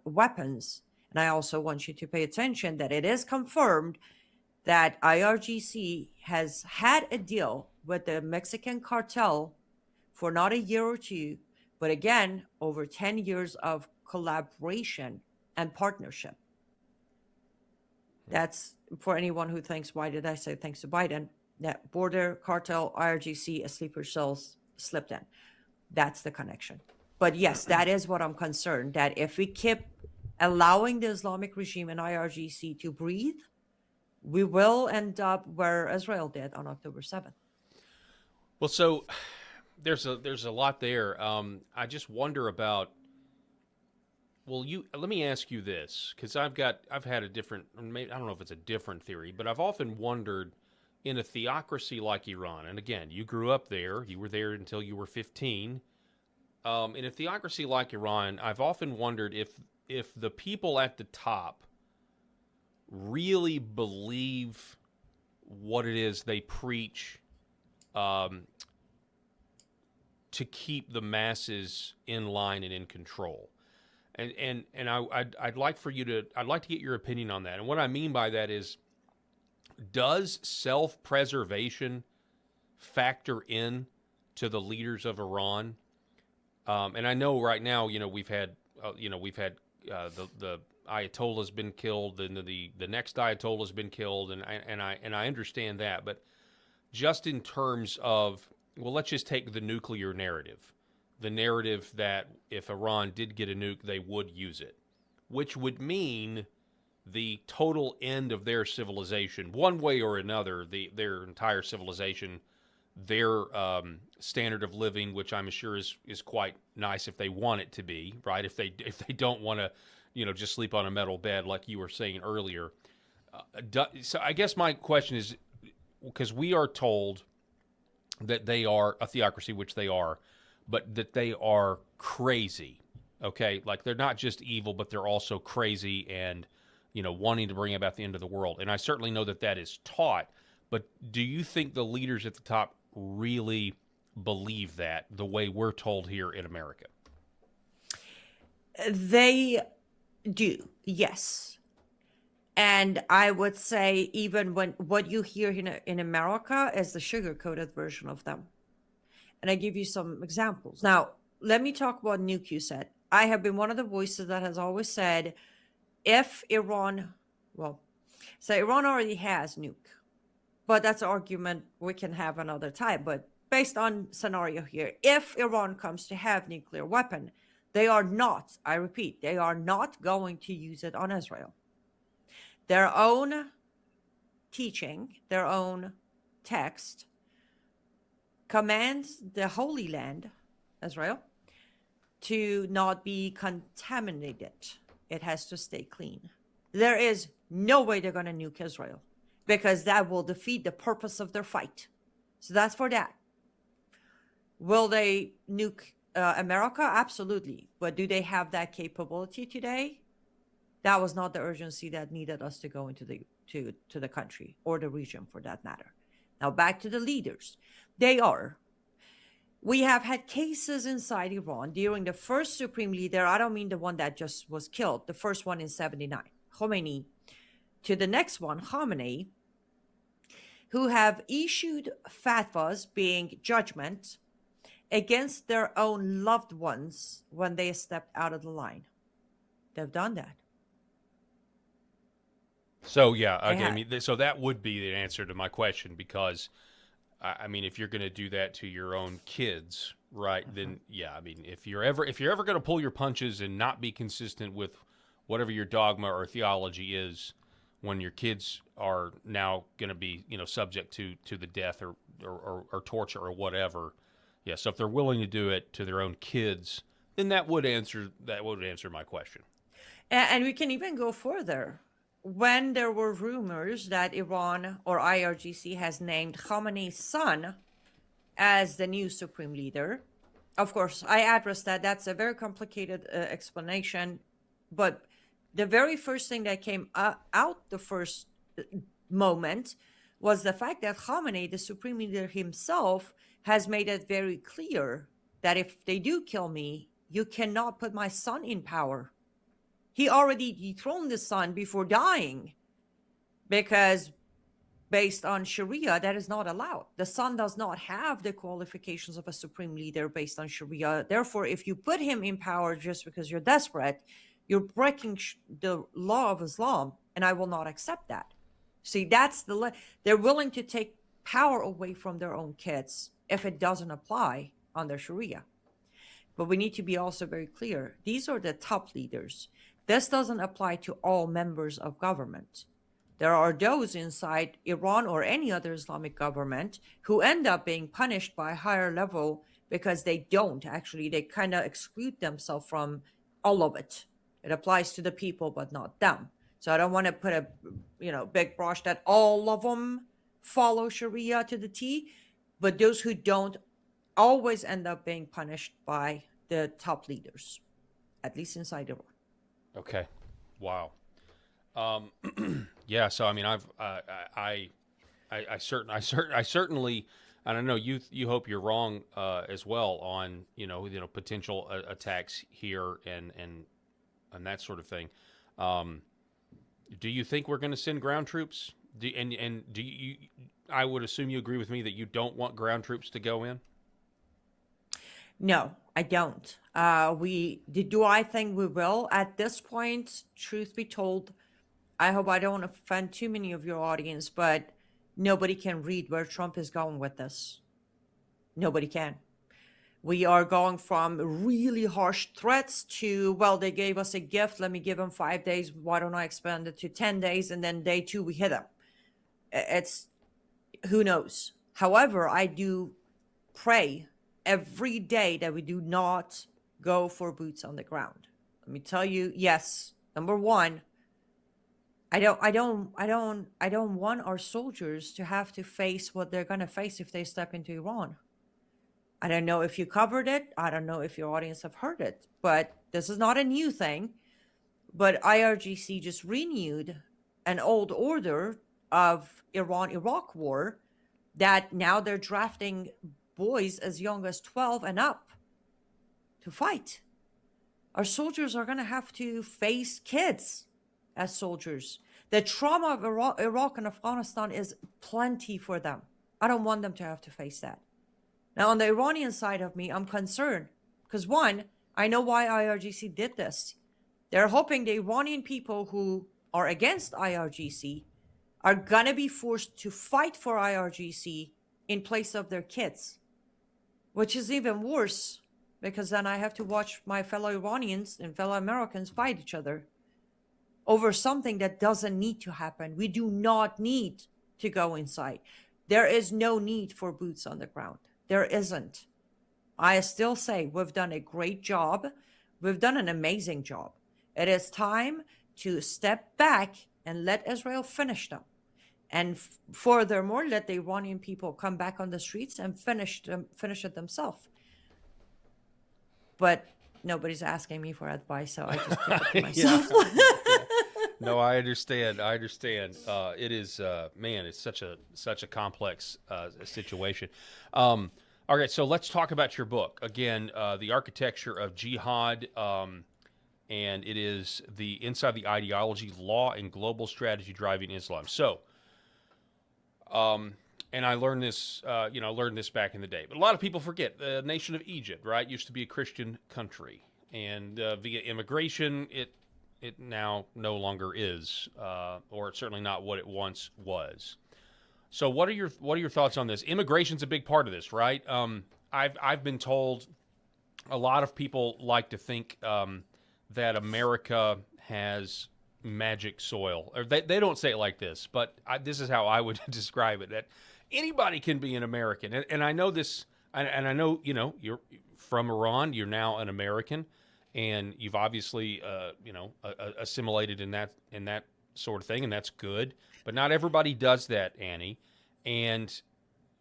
weapons. And I also want you to pay attention that it is confirmed that IRGC has had a deal with the Mexican cartel for not a year or two, but again, over 10 years of collaboration and partnership. That's for anyone who thinks, why did I say thanks to Biden? That border cartel, IRGC, sleeper cells slipped in. That's the connection. But yes, that is what I'm concerned, that if we keep allowing the Islamic regime and IRGC to breathe, we will end up where Israel did on October 7th. Well, so there's a lot there. I just wonder about. Well, let me ask you this, because I've had a different. Maybe, I don't know if it's a different theory, but I've often wondered, in a theocracy like Iran, and again, you grew up there. You were there until you were 15. In a theocracy like Iran, I've often wondered if the people at the top really believe what it is they preach, to keep the masses in line and in control. And I'd like to get your opinion on that. And what I mean by that is, does self-preservation factor in to the leaders of Iran? And I know right now, we've had the Ayatollah's been killed, and the next Ayatollah's been killed, and I understand that, but just in terms of, well, let's just take the nuclear narrative, the narrative that if Iran did get a nuke, they would use it, which would mean the total end of their civilization, one way or another, their entire civilization, their standard of living, which I'm sure is quite nice if they want it to be, right? If they don't want to, just sleep on a metal bed like you were saying earlier. So I guess my question is, because we are told that they are a theocracy, which they are, but that they are crazy, okay? Like, they're not just evil, but they're also crazy and, wanting to bring about the end of the world. And I certainly know that is taught, but do you think the leaders at the top really believe that the way we're told here in America? They do, yes. And I would say even when what you hear in America is the sugar-coated version of them. And I give you some examples. Now, let me talk about nuke, you said. I have been one of the voices that has always said, if Iran, Iran already has nuke, but that's an argument we can have another time. But based on scenario here, if Iran comes to have nuclear weapon, they are not, I repeat, they are not going to use it on Israel. Their own teaching, their own text commands the Holy Land, Israel, to not be contaminated. It has to stay clean. There is no way they're going to nuke Israel, because that will defeat the purpose of their fight. So that's for that. Will they nuke America, absolutely. But do they have that capability today? That was not the urgency that needed us to go into the country or the region for that matter. Now back to the leaders. They are. We have had cases inside Iran during the first supreme leader. I don't mean the one that just was killed, the first one in 79, Khomeini, to the next one, Khamenei, who have issued fatwas, being judgment, against their own loved ones when they stepped out of the line. They've done that. So yeah, They okay, I have. mean, so that would be the answer to my question, because I mean, if you're going to do that to your own kids, right? Then yeah, I mean, if you're ever going to pull your punches and not be consistent with whatever your dogma or theology is, when your kids are now going to be, subject to the death or torture or whatever, yeah. So if they're willing to do it to their own kids, then that would answer my question. And we can even go further. When there were rumors that Iran or IRGC has named Khamenei's son as the new supreme leader, of course, I addressed that. That's a very complicated explanation. But the very first thing that came out the first moment was the fact that Khamenei, the supreme leader himself, has made it very clear that if they do kill me, you cannot put my son in power. He already dethroned the son before dying, because based on Sharia, that is not allowed. The son does not have the qualifications of a supreme leader based on Sharia. Therefore, if you put him in power just because you're desperate, you're breaking the law of Islam, and I will not accept that. See, that's they're willing to take power away from their own kids if it doesn't apply under Sharia. But we need to be also very clear. These are the top leaders. This doesn't apply to all members of government. There are those inside Iran or any other Islamic government who end up being punished by a higher level because they kind of exclude themselves from all of it. It applies to the people, but not them. So I don't want to put a big brush that all of them follow Sharia to the T, but those who don't always end up being punished by the top leaders, at least inside Iran. Okay, wow. Yeah. So I mean, I certainly, and I know you hope you're wrong as well on potential attacks here and that sort of thing. Do you think we're going to send ground troops? And do you? I would assume you agree with me that you don't want ground troops to go in. No, I don't. Do I think we will at this point? Truth be told, I hope I don't offend too many of your audience, but nobody can read where Trump is going with this. Nobody can. We are going from really harsh threats to, well, they gave us a gift. Let me give them 5 days. Why don't I expand it to 10 days? And then day 2, we hit them. It's, who knows? However, I do pray every day that we do not go for boots on the ground. Let me tell you, yes, number one, I don't want our soldiers to have to face what they're going to face if they step into Iran. I don't know if you covered it. I don't know if your audience have heard it, but this is not a new thing. But IRGC just renewed an old order of Iran-Iraq war that now they're drafting boys as young as 12 and up to fight. Our soldiers are going to have to face kids as soldiers. The trauma of Iraq and Afghanistan is plenty for them. I don't want them to have to face that. Now, on the Iranian side of me, I'm concerned because, one, I know why IRGC did this. They're hoping the Iranian people who are against IRGC are going to be forced to fight for IRGC in place of their kids, which is even worse because then I have to watch my fellow Iranians and fellow Americans fight each other over something that doesn't need to happen. We do not need to go inside. There is no need for boots on the ground. There isn't. I still say we've done a great job. We've done an amazing job. It is time to step back and let Israel finish them. And furthermore, let the Iranian people come back on the streets and finish it themselves. but nobody's asking me for advice, so I just keep it to Yeah. myself. Yeah. No, I understand. I understand. It is, man, it's such a complex situation. All right, so let's talk about your book again. The Architecture of Jihad, and it is the Inside the Ideology, Law, and Global Strategy Driving Islam. So, and I learned this, learned this back in the day. But a lot of people forget the nation of Egypt, right? Used to be a Christian country, and via immigration, it now no longer is, or it's certainly not what it once was. So, what are your thoughts on this? Immigration's a big part of this, right? I've been told a lot of people like to think that America has magic soil, or they don't say it like this, but this is how I would describe it: that anybody can be an American, and I know this, and I know you're from Iran, you're now an American, and you've obviously assimilated in that sort of thing, and that's good. But not everybody does that, Annie, and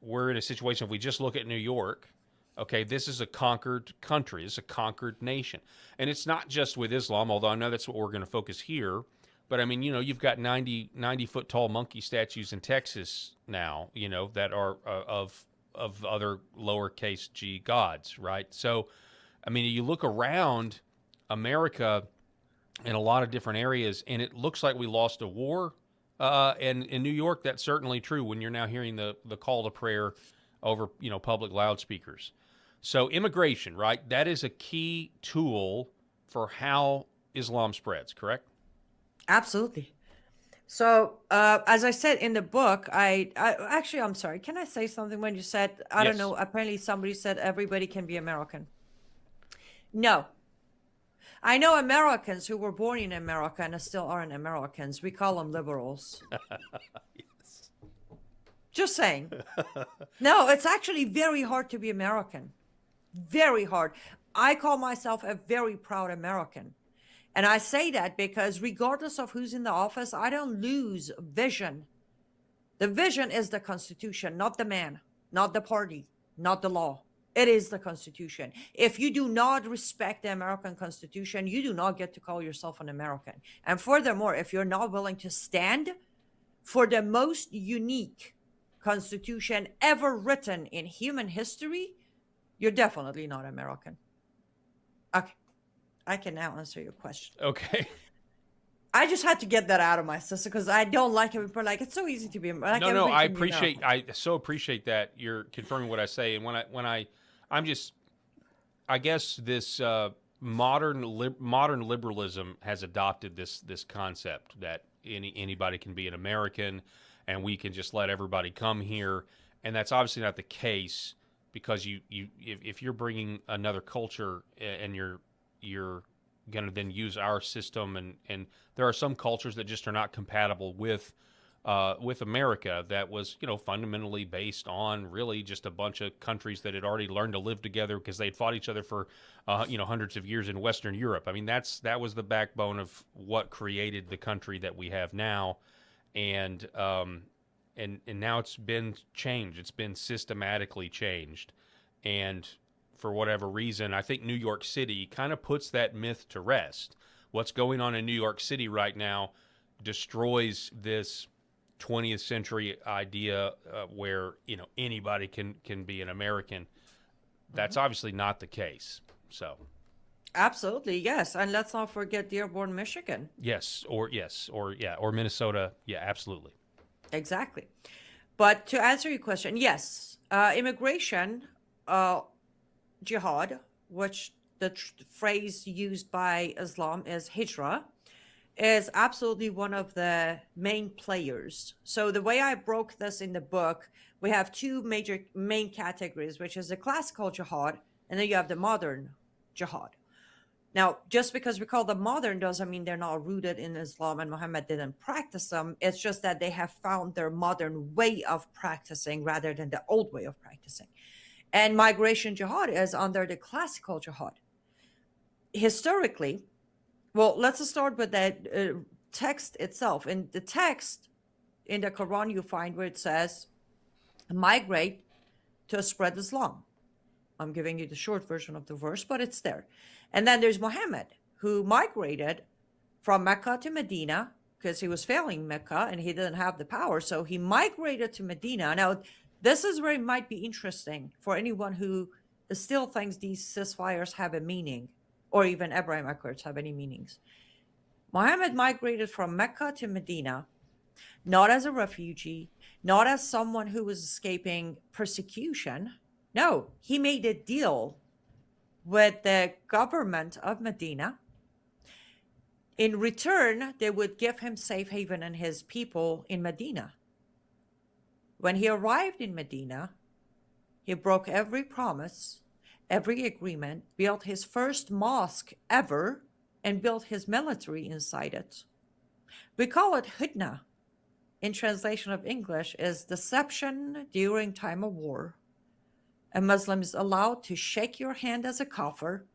we're in a situation. If we just look at New York, okay, this is a conquered country. It's a conquered nation. And it's not just with Islam, although I know that's what we're going to focus here. But I mean, you've got 90-foot tall monkey statues in Texas now, that are of other lowercase g gods, right? So, I mean, you look around America in a lot of different areas, and it looks like we lost a war. And in New York, that's certainly true when you're now hearing the call to prayer over, public loudspeakers. So immigration, right? That is a key tool for how Islam spreads, correct? Absolutely. So, as I said in the book, I actually, I'm sorry. Can I say something when you said, I don't Yes. know, apparently somebody said everybody can be American. No. I know Americans who were born in America and still aren't Americans. We call them liberals. Yes. Just saying. No, it's actually very hard to be American. Very hard. I call myself a very proud American. And I say that because regardless of who's in the office, I don't lose vision. The vision is the Constitution, not the man, not the party, not the law. It is the Constitution. If you do not respect the American Constitution, you do not get to call yourself an American. And furthermore, if you're not willing to stand for the most unique Constitution ever written in human history, you're definitely not American. Okay. I can now answer your question. Okay. I just had to get that out of my system because I don't like it. People are like, it's so easy to be like. No, everybody I can be American. I so appreciate that you're confirming what I say. And I guess this modern liberalism has adopted this concept that anybody can be an American, and we can just let everybody come here, and that's obviously not the case, because if you're bringing another culture and you're going to then use our system, and there are some cultures that just are not compatible with America, that was fundamentally based on really just a bunch of countries that had already learned to live together because they'd fought each other for hundreds of years in Western Europe. I mean, that was the backbone of what created the country that we have now, and now it's been changed. It's been systematically changed, and for whatever reason, I think New York City kind of puts that myth to rest. What's going on in New York City right now destroys this 20th century idea where anybody can be an American. That's obviously not the case. So, Absolutely, yes. And let's not forget Dearborn, Michigan. or Minnesota. Yeah, absolutely. Exactly. But to answer your question, yes, immigration, jihad, which the phrase used by Islam is hijrah, is absolutely one of the main players. So the way I broke this in the book, we have two major main categories, which is the classical jihad, and then you have the modern jihad. Now, just because we call them modern doesn't mean they're not rooted in Islam and Muhammad didn't practice them. It's just that they have found their modern way of practicing rather than the old way of practicing. And migration jihad is under the classical jihad. Historically, well, let's start with the text itself. In the text in the Quran, you find where it says, migrate to spread Islam. I'm giving you the short version of the verse, but it's there. And then there's Muhammad, who migrated from Mecca to Medina because he was failing Mecca and he didn't have the power. So he migrated to Medina. Now, this is where it might be interesting for anyone who still thinks these ceasefires have a meaning, or even Abraham Accords have any meanings. Muhammad migrated from Mecca to Medina, not as a refugee, not as someone who was escaping persecution. No, he made a deal with the government of Medina. In return, they would give him safe haven and his people in Medina. When he arrived in Medina, he broke every promise, every agreement, built his first mosque ever, and built his military inside it. We call it hudna. In translation of English, is deception during time of war. A Muslim is allowed to shake your hand as a kafir,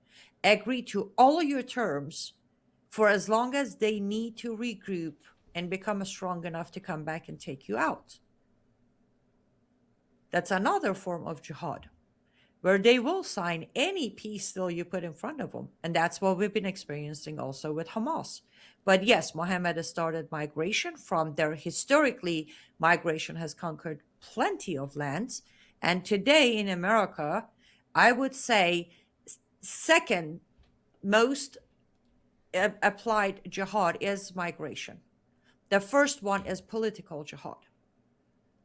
agree to all your terms for as long as they need to regroup and become strong enough to come back and take you out. That's another form of jihad, where they will sign any peace deal you put in front of them. And that's what we've been experiencing also with Hamas. But yes, Mohammed has started migration from there. Historically, migration has conquered plenty of lands. And today in America, I would say second most applied jihad is migration. The first one is political jihad.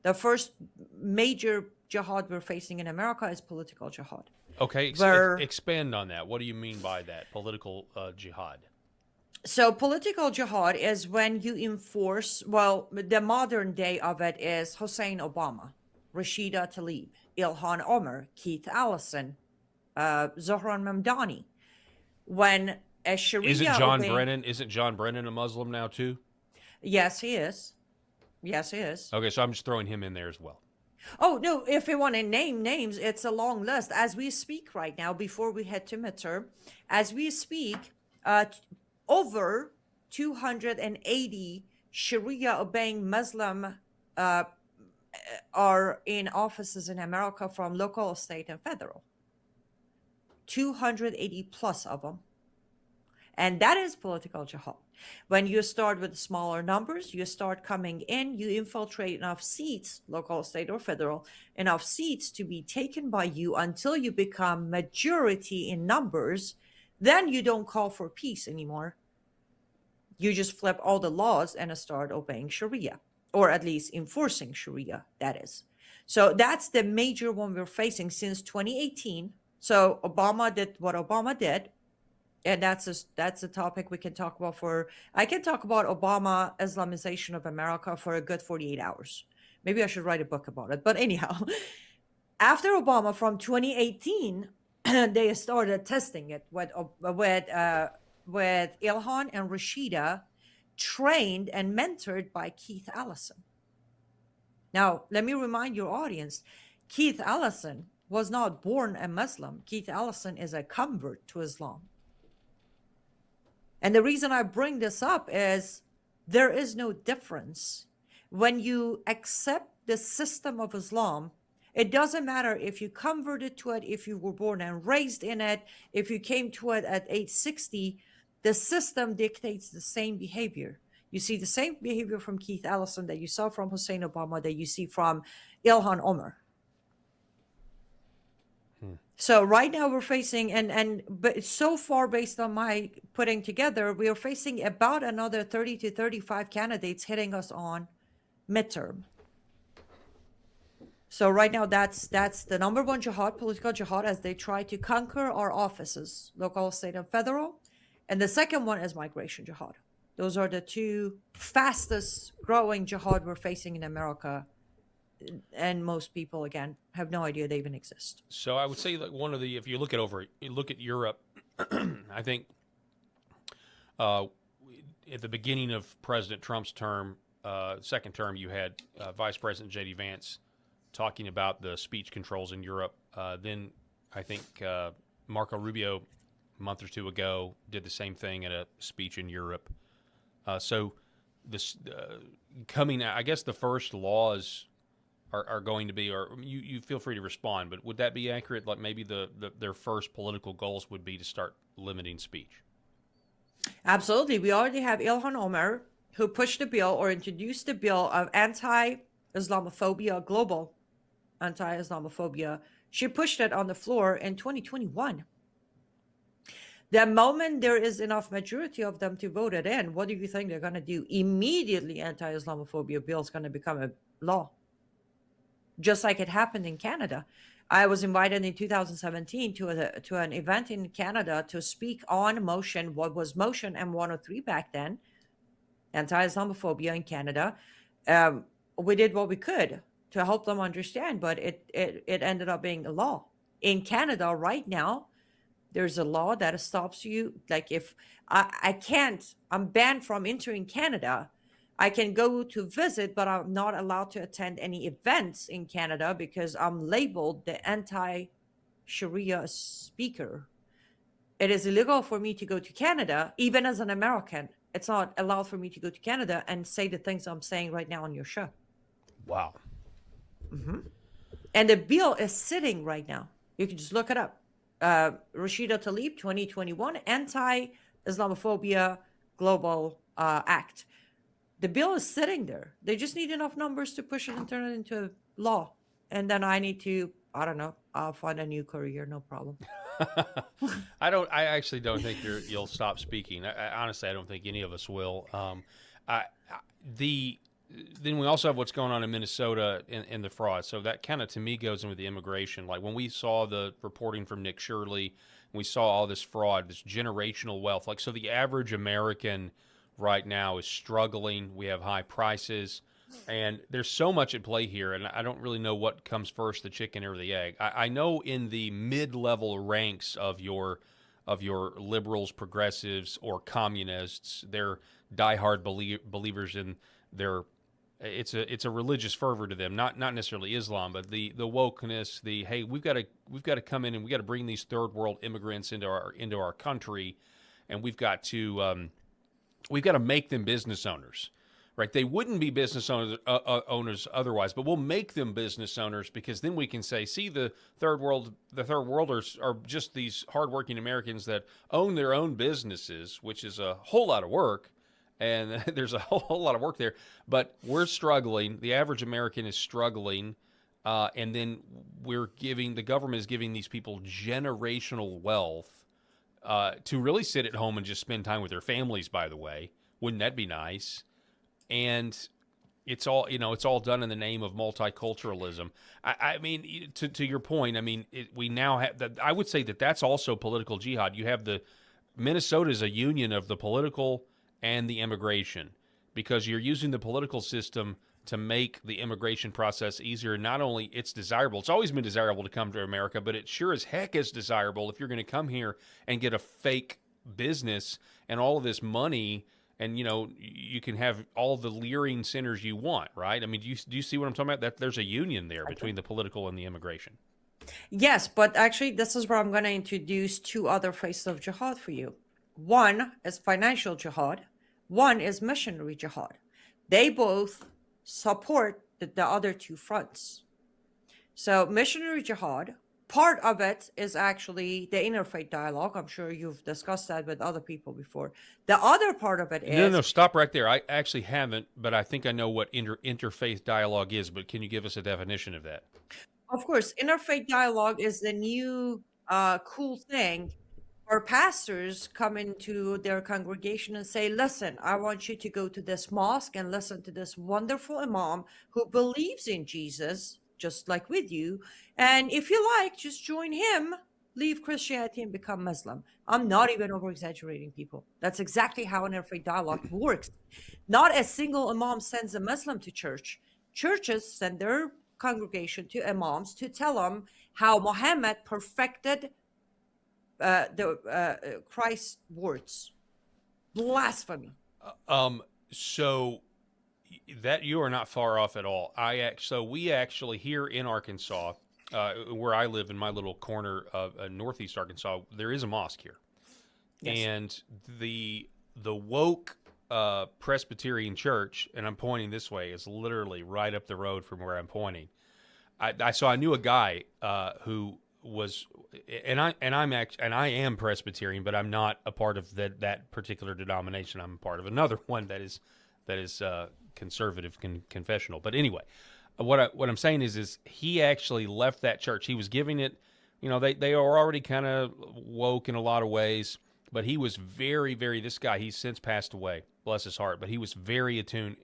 The first major jihad we're facing in America is political jihad. Okay, Where, expand on that. What do you mean by that, political jihad? so political jihad is when you enforce, well, the modern day of it is Hussein Obama, Rashida Tlaib, Ilhan Omar, Keith Allison, Zohran Mamdani. When a Sharia Isn't John Brennan a Muslim now too? Yes, he is. Yes, he is. Okay, so I'm just throwing him in there as well. Oh, no, if we want to name names, it's a long list. As we speak right now, before we head to midterm, as we speak, over 280 Sharia-obeying Muslim are in offices in America from local, state, and federal. 280 plus of them. And that is political jihad. When you start with smaller numbers, you start coming in, you infiltrate enough seats, local, state, or federal, enough seats to be taken by you until you become majority in numbers. Then you don't call for peace anymore. You just flip all the laws and start obeying Sharia, or at least enforcing Sharia, that is. So that's the major one we're facing since 2018. So Obama did what Obama did. And that's a topic we can talk about I can talk about Obama Islamization of America for a good 48 hours. Maybe I should write a book about it. But anyhow, after Obama from 2018, they started testing it with Ilhan and Rashida, trained and mentored by Keith Allison. Now, let me remind your audience, Keith Allison was not born a Muslim. Keith Allison is a convert to Islam. And the reason I bring this up is there is no difference. When you accept the system of Islam, it doesn't matter if you converted to it, if you were born and raised in it, if you came to it at age 60, the system dictates the same behavior. You see the same behavior from Keith Allison that you saw from Hussein Obama, that you see from Ilhan Omar. So right now we're facing, but so far based on my putting together, we are facing about another 30 to 35 candidates hitting us on midterm. So right now that's the number one jihad, political jihad, as they try to conquer our offices, local, state, and federal. And the second one is migration jihad. Those are the two fastest growing jihad we're facing in America. And most people, again, have no idea they even exist. So I would say that if you look at Europe, I think at the beginning of President Trump's term, second term, you had Vice President J.D. Vance talking about the speech controls in Europe. Then I think Marco Rubio, a month or two ago, did the same thing at a speech in Europe. So this coming, I guess the first laws are going to be, or you feel free to respond, but would that be accurate? Like maybe their first political goals would be to start limiting speech. Absolutely. We already have Ilhan Omar, who pushed the bill or introduced the bill of anti-Islamophobia, global anti-Islamophobia. She pushed it on the floor in 2021. The moment there is enough majority of them to vote it in, what do you think they're going to do? Immediately, anti-Islamophobia bill is going to become a law, just like it happened in Canada. I was invited in 2017 to an event in Canada to speak on motion, what was motion M103 back then, anti-Islamophobia in Canada. We did what we could to help them understand, but it ended up being a law. In Canada right now, there's a law that stops you. Like if I can't, I'm banned from entering Canada. I can go to visit, but I'm not allowed to attend any events in Canada because I'm labeled the anti-Sharia speaker. It is illegal for me to go to Canada, even as an American. It's not allowed for me to go to Canada and say the things I'm saying right now on your show. Wow. And the bill is sitting right now. You can just look it up. Rashida Tlaib, 2021, Anti-Islamophobia Global Act. The bill is sitting there. They just need enough numbers to push it and turn it into law. And then I need to, I don't know, I'll find a new career, no problem. I actually don't think you'll stop speaking. Honestly, I don't think any of us will. Then we also have what's going on in Minnesota in the fraud. So that kind of, to me, goes in with the immigration. Like when we saw the reporting from Nick Shirley, we saw all this fraud, this generational wealth. Like, so the average American right now is struggling. We have high prices, and there's so much at play here. And I don't really know what comes first, the chicken or the egg. I know in the mid-level ranks of your liberals, progressives, or communists, they're diehard believers in their. It's a religious fervor to them, not necessarily Islam, but the wokeness, the hey, we've got to come in and we got to bring these third world immigrants into our country, and we've got to make them business owners, right? They wouldn't be business owners otherwise, but we'll make them business owners because then we can say, see, the third worlders are just these hardworking Americans that own their own businesses, which is a whole lot of work. And there's a whole lot of work there, but we're struggling. The average American is struggling, and then the government is giving these people generational wealth to really sit at home and just spend time with their families. By the way, wouldn't that be nice? And it's all done in the name of multiculturalism. I mean, to your point, I mean, we now have that. I would say that's also political jihad. You have Minnesota is a union of the political and the immigration, because you're using the political system to make the immigration process easier. Not only it's desirable, it's always been desirable to come to America, but it sure as heck is desirable if you're going to come here and get a fake business and all of this money, and you can have all the leering centers you want, right? I mean, do you see what I'm talking about? That there's a union there between the political and the immigration. Yes, but actually, this is where I'm going to introduce two other faces of jihad for you. One is financial jihad. One is missionary jihad. They both support the other two fronts. So missionary jihad, part of it is actually the interfaith dialogue. I'm sure you've discussed that with other people before. The other part of it is... No, stop right there. I actually haven't, but I think I know what interfaith dialogue is, but can you give us a definition of that? Of course, interfaith dialogue is the new cool thing where pastors come into their congregation and say, listen, I want you to go to this mosque and listen to this wonderful imam who believes in Jesus, just like with you. And if you like, just join him, leave Christianity and become Muslim. I'm not even over-exaggerating, people. That's exactly how an interfaith dialogue works. Not a single imam sends a Muslim to church. Churches send their congregation to imams to tell them how Muhammad perfected the Christ's words. Blasphemy. So that you are not far off at all. So we actually here in Arkansas, where I live in my little corner of northeast Arkansas, there is a mosque here. Yes. And the woke Presbyterian church, and I'm pointing this way, is literally right up the road from where I'm pointing. I knew a guy who was, and I am Presbyterian, but I'm not a part of that particular denomination. I'm a part of another one that is conservative confessional. But anyway, what I'm saying is he actually left that church. He was giving it, they are already kind of woke in a lot of ways, but he was very, very, this guy, he's since passed away, bless his heart, but he was very attuned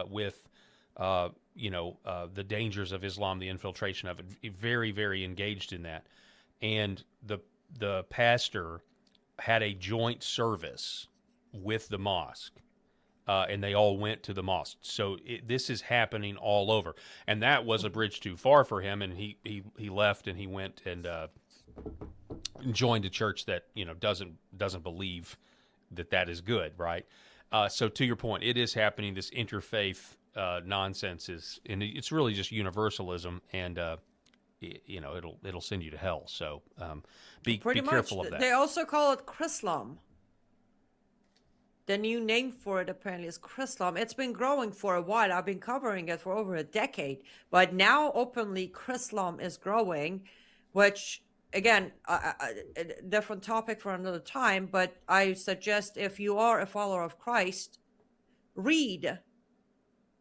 with the dangers of Islam, the infiltration of it, very, very engaged in that. And the pastor had a joint service with the mosque, and they all went to the mosque. So this is happening all over, and that was a bridge too far for him. And he left and he went and joined a church that doesn't believe that is good, right? So to your point, it is happening. This interfaith nonsense and it's really just universalism, and it'll send you to hell. So be careful of that. They also call it Chrislam. The new name for it apparently is Chrislam. It's been growing for a while. I've been covering it for over a decade, but now openly Chrislam is growing, which again, a different topic for another time. But I suggest if you are a follower of Christ, read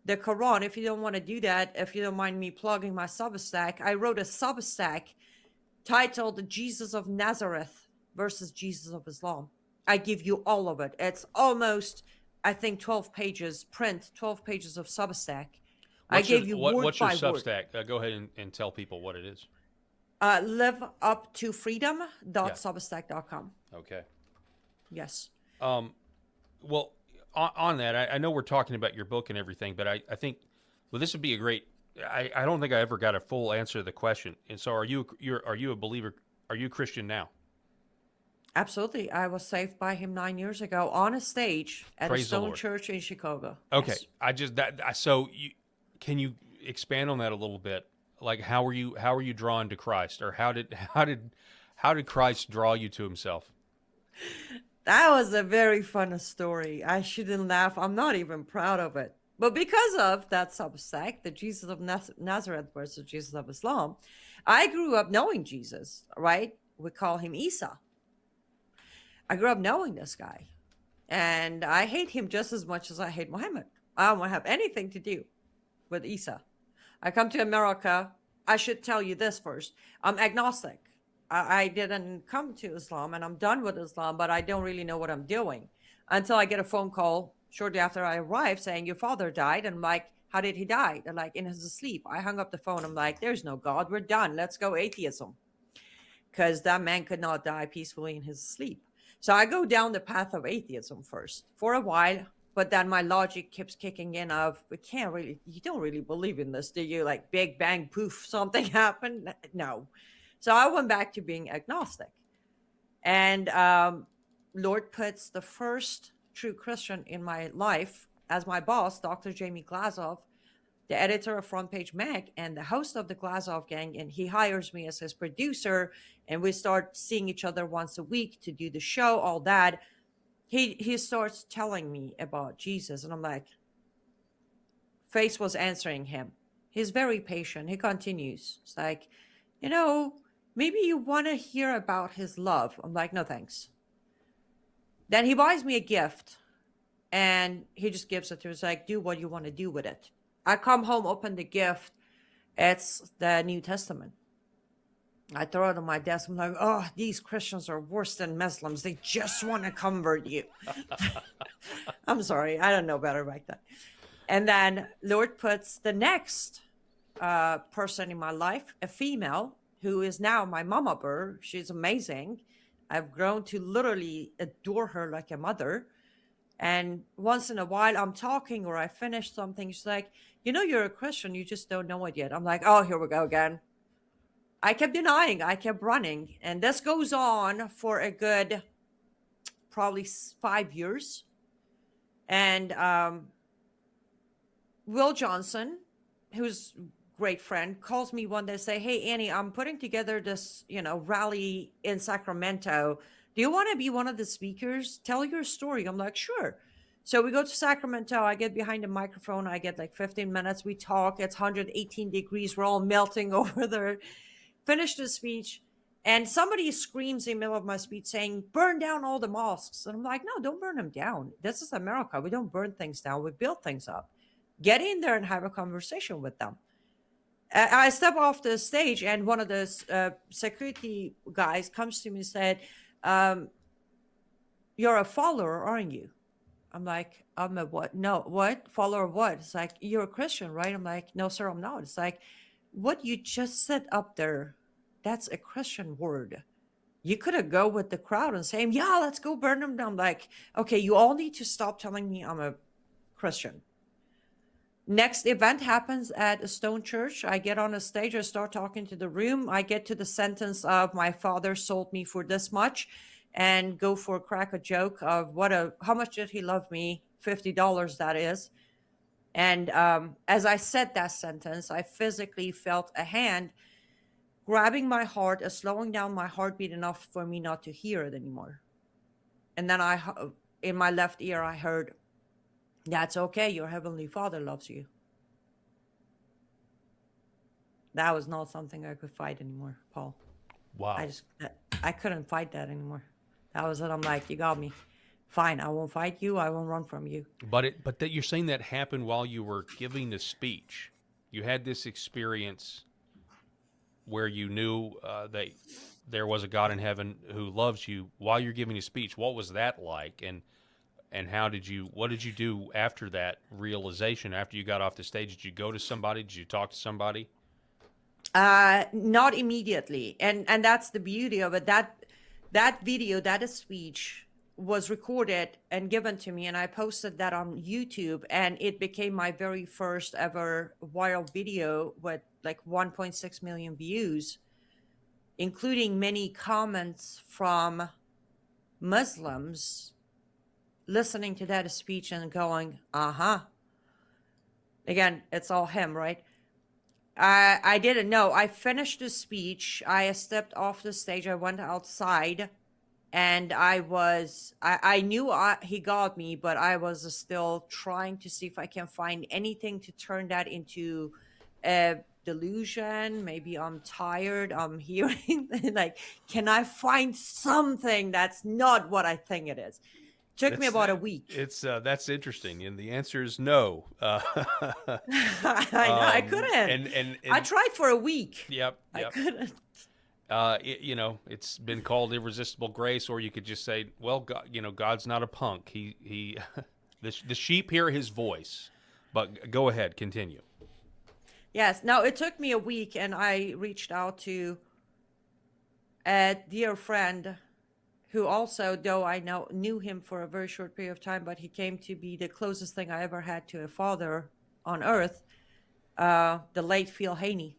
the Quran. If you don't want to do that, if you don't mind me plugging my Substack, I wrote a Substack titled Jesus of Nazareth versus Jesus of Islam. I give you all of it. It's almost, I think, 12 pages, 12 pages of Substack. I gave you word what's your by word. Substack? Go ahead and tell people what it is. liveuptofreedom.substack.com. Okay. Yes. Well, on that, I know we're talking about your book and everything, but I think, well, this would be a great. I don't think I ever got a full answer to the question. And so, are you a believer? Are you a Christian now? Absolutely. I was saved by him 9 years ago on a stage at Praise a Stone the Lord. Church in Chicago. Okay. Yes. Can you expand on that a little bit? Like, how were you drawn to Christ, or how did Christ draw you to himself? That was a very fun story. I shouldn't laugh. I'm not even proud of it. But because of that Substack, the Jesus of Nazareth versus Jesus of Islam, I grew up knowing Jesus, right? We call him Isa. I grew up knowing this guy. And I hate him just as much as I hate Muhammad. I don't want to have anything to do with Isa. I come to America. I should tell you this first. I'm agnostic. I didn't come to Islam, and I'm done with Islam, but I don't really know what I'm doing until I get a phone call shortly after I arrived saying, your father died. And I'm like, how did he die? They're like, in his sleep. I hung up the phone. I'm like, there's no God. We're done. Let's go atheism. Because that man could not die peacefully in his sleep. So I go down the path of atheism first for a while, but then my logic keeps kicking in of, you don't really believe in this, do you? Like big bang, poof, something happened? No. So I went back to being agnostic. And Lord puts the first true Christian in my life as my boss, Dr. Jamie Glazov, the editor of Front Page Mag and the host of the Glazov Gang. And he hires me as his producer, and we start seeing each other once a week to do the show, all that. He starts telling me about Jesus, and I'm like, Face was answering him. He's very patient. He continues. It's like, maybe you want to hear about his love. I'm like, no, thanks. Then he buys me a gift, and he just gives it to me. It's like, do what you want to do with it. I come home, open the gift. It's the New Testament. I throw it on my desk. I'm like, oh, these Christians are worse than Muslims. They just want to convert you. I'm sorry. I don't know better back then. And then Lord puts the next person in my life, a female, who is now my mama bear. She's amazing. I've grown to literally adore her like a mother. And once in a while, I'm talking or I finish something. She's like, you're a Christian. You just don't know it yet. I'm like, oh, here we go again. I kept denying. I kept running. And this goes on for a good probably 5 years. And Will Johnson, who's a great friend, calls me one day and say, hey, Annie, I'm putting together this, rally in Sacramento. Do you want to be one of the speakers? Tell your story. I'm like, sure. So we go to Sacramento. I get behind the microphone. I get like 15 minutes. We talk. It's 118 degrees. We're all melting over there. Finish the speech. And somebody screams in the middle of my speech saying, burn down all the mosques. And I'm like, no, don't burn them down. This is America. We don't burn things down. We build things up. Get in there and have a conversation with them. I step off the stage, and one of the security guys comes to me and said, you're a follower, aren't you? I'm like, I'm a what? No, what? Follower of what? It's like, you're a Christian, right? I'm like, no, sir, I'm not. It's like, what you just said up there, that's a Christian word. You could have go with the crowd and say, yeah, let's go burn them down. I'm like, okay, you all need to stop telling me I'm a Christian. Next event happens at a stone church. I get on a stage, I start talking to the room. I get to the sentence of, my father sold me for this much, and go for a crack a joke of how much did he love me? $50, that is. And as I said that sentence, I physically felt a hand grabbing my heart, slowing down my heartbeat enough for me not to hear it anymore. And then in my left ear, I heard, that's okay, your Heavenly Father loves you. That was not something I could fight anymore, Paul. Wow. I couldn't fight that anymore. That was it. I'm like, you got me. Fine, I won't fight you. I won't run from you. But that you're saying that happened while you were giving the speech. You had this experience where you knew that there was a God in heaven who loves you while you're giving a speech. What was that like? And what did you do after that realization? After you got off the stage, did you go to somebody? Did you talk to somebody? Not immediately. And that's the beauty of it. That video, that speech was recorded and given to me, and I posted that on YouTube, and it became my very first ever viral video with like 1.6 million views, including many comments from Muslims listening to that speech and going, again, it's all him, right? I didn't know. I finished the speech. I stepped off the stage. I went outside, and I knew he got me, but I was still trying to see if I can find anything to turn that into a delusion. Maybe I'm tired. I'm hearing, like, can I find something that's not what I think it is? Took me about a week. It's that's interesting, and the answer is no. I know, I couldn't. And I tried for a week. Yep. I couldn't. It's been called irresistible grace, or you could just say, well, God, God's not a punk. He the sheep hear his voice. But go ahead, continue. Yes. Now, it took me a week, and I reached out to a dear friend who also, though I knew him for a very short period of time, but he came to be the closest thing I ever had to a father on earth, the late Phil Haney.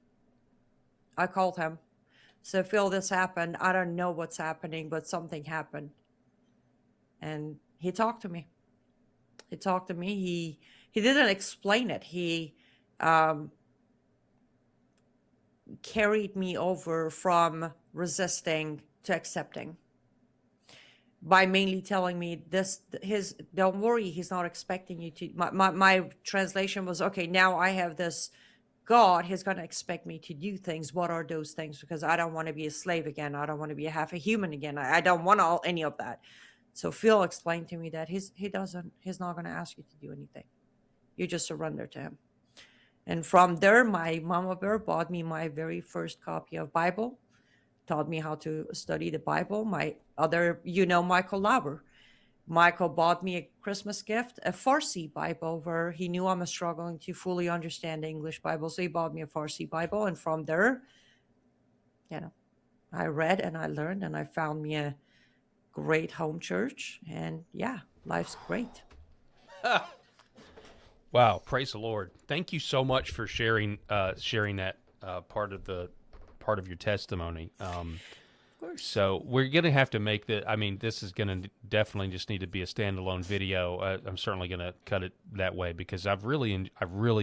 I called him. So, Phil, this happened. I don't know what's happening, but something happened. And he talked to me. He didn't explain it. He carried me over from resisting to accepting, by mainly telling me don't worry, he's not expecting you to. My translation was, okay, now I have this God, he's going to expect me to do things. What are those things? Because I don't want to be a slave again. I don't want to be half a human again. I don't want any of that. So Phil explained to me that he's not going to ask you to do anything. You just surrender to him. And from there, my mama bear bought me my very first copy of Bible, taught me how to study the Bible. My other, Michael Lauber. Michael bought me a Christmas gift, a Farsi Bible, where he knew I'm struggling to fully understand the English Bible. So he bought me a Farsi Bible. And from there, I read and I learned, and I found me a great home church. And yeah, life's great. Wow. Praise the Lord. Thank you so much for sharing that part of your testimony. Of course. So we're going to have to make this is going to definitely just need to be a standalone video. I'm certainly going to cut it that way, because I've really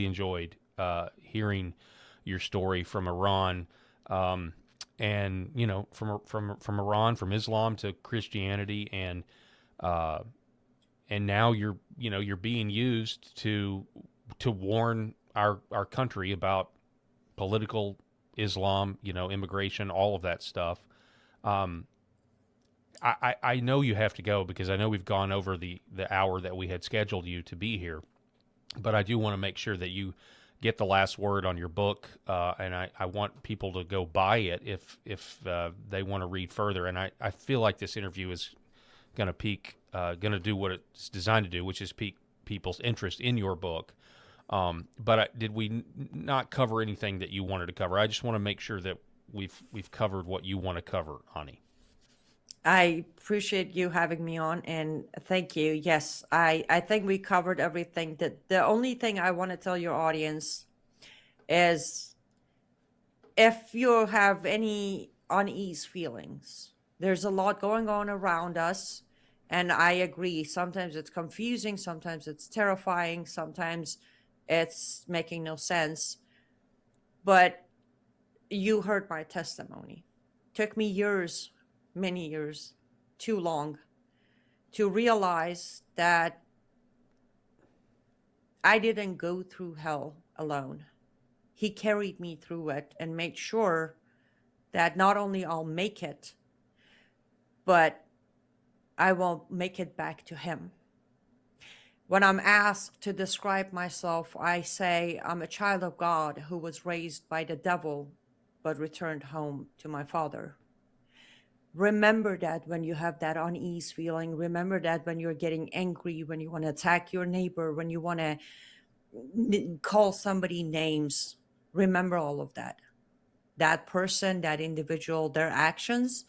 enjoyed hearing your story from Iran, and from Iran, from Islam to Christianity, and now you're being used to warn our country about political Islam, immigration, all of that stuff. I know you have to go because I know we've gone over the hour that we had scheduled you to be here, but I do want to make sure that you get the last word on your book, and I want people to go buy it if they want to read further. And I feel like this interview is going to do what it's designed to do, which is pique people's interest in your book. But did we not cover anything that you wanted to cover? I just want to make sure that we've covered what you want to cover, Ani. I appreciate you having me on, and thank you. Yes, I think we covered everything. The only thing I want to tell your audience is if you have any unease feelings, there's a lot going on around us, and I agree. Sometimes it's confusing, sometimes it's terrifying, sometimes it's making no sense. But you heard my testimony. Took me years, many years, too long, to realize that I didn't go through hell alone. He carried me through it and made sure that not only I'll make it, but I will make it back to him. When I'm asked to describe myself, I say I'm a child of God who was raised by the devil, but returned home to my Father. Remember that when you have that unease feeling. Remember that when you're getting angry, when you want to attack your neighbor, when you want to call somebody names. Remember all of that. That person, that individual, their actions,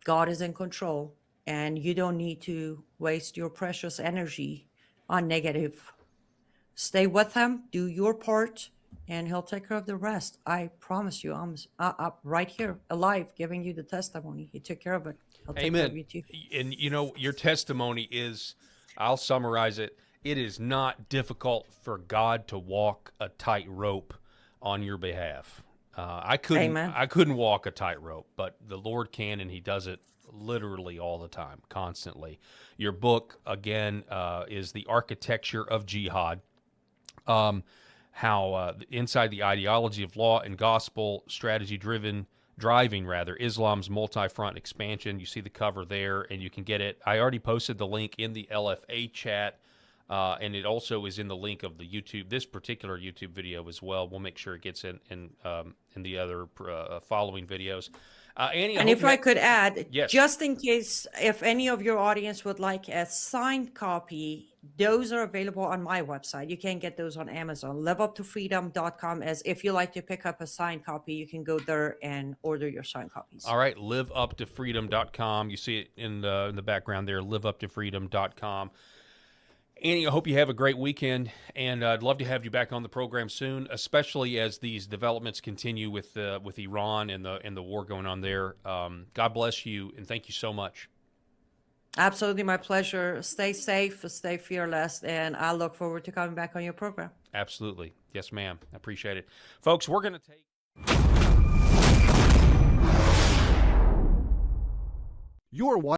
God is in control, and you don't need to waste your precious energy on negative. Stay with him, do your part, and he'll take care of the rest. I promise you, I'm up right here, alive, giving you the testimony. He took care of it. He'll take care of you too. And your testimony is, I'll summarize it. It is not difficult for God to walk a tightrope on your behalf. I couldn't walk a tightrope, but the Lord can, and He does it literally all the time, constantly. Your book, again, is The Architecture of Jihad. How inside the ideology of law and gospel strategy driving Islam's multi-front expansion. You see the cover there, and you can get it. I already posted the link in the LFA chat, and it also is in the link of the YouTube, this particular YouTube video as well. We'll make sure it gets in the other following videos. Annie, and if I could add, yes, just in case, if any of your audience would like a signed copy, those are available on my website. You can get those on Amazon, liveuptofreedom.com. As if you like to pick up a signed copy, you can go there and order your signed copies. All right, liveuptofreedom.com. You see it in the background there, liveuptofreedom.com. Annie, I hope you have a great weekend, and I'd love to have you back on the program soon, especially as these developments continue with Iran and the war going on there. God bless you, and thank you so much. Absolutely, my pleasure. Stay safe, stay fearless, and I look forward to coming back on your program. Absolutely. Yes, ma'am. I appreciate it. Folks, we're going to take... You're watching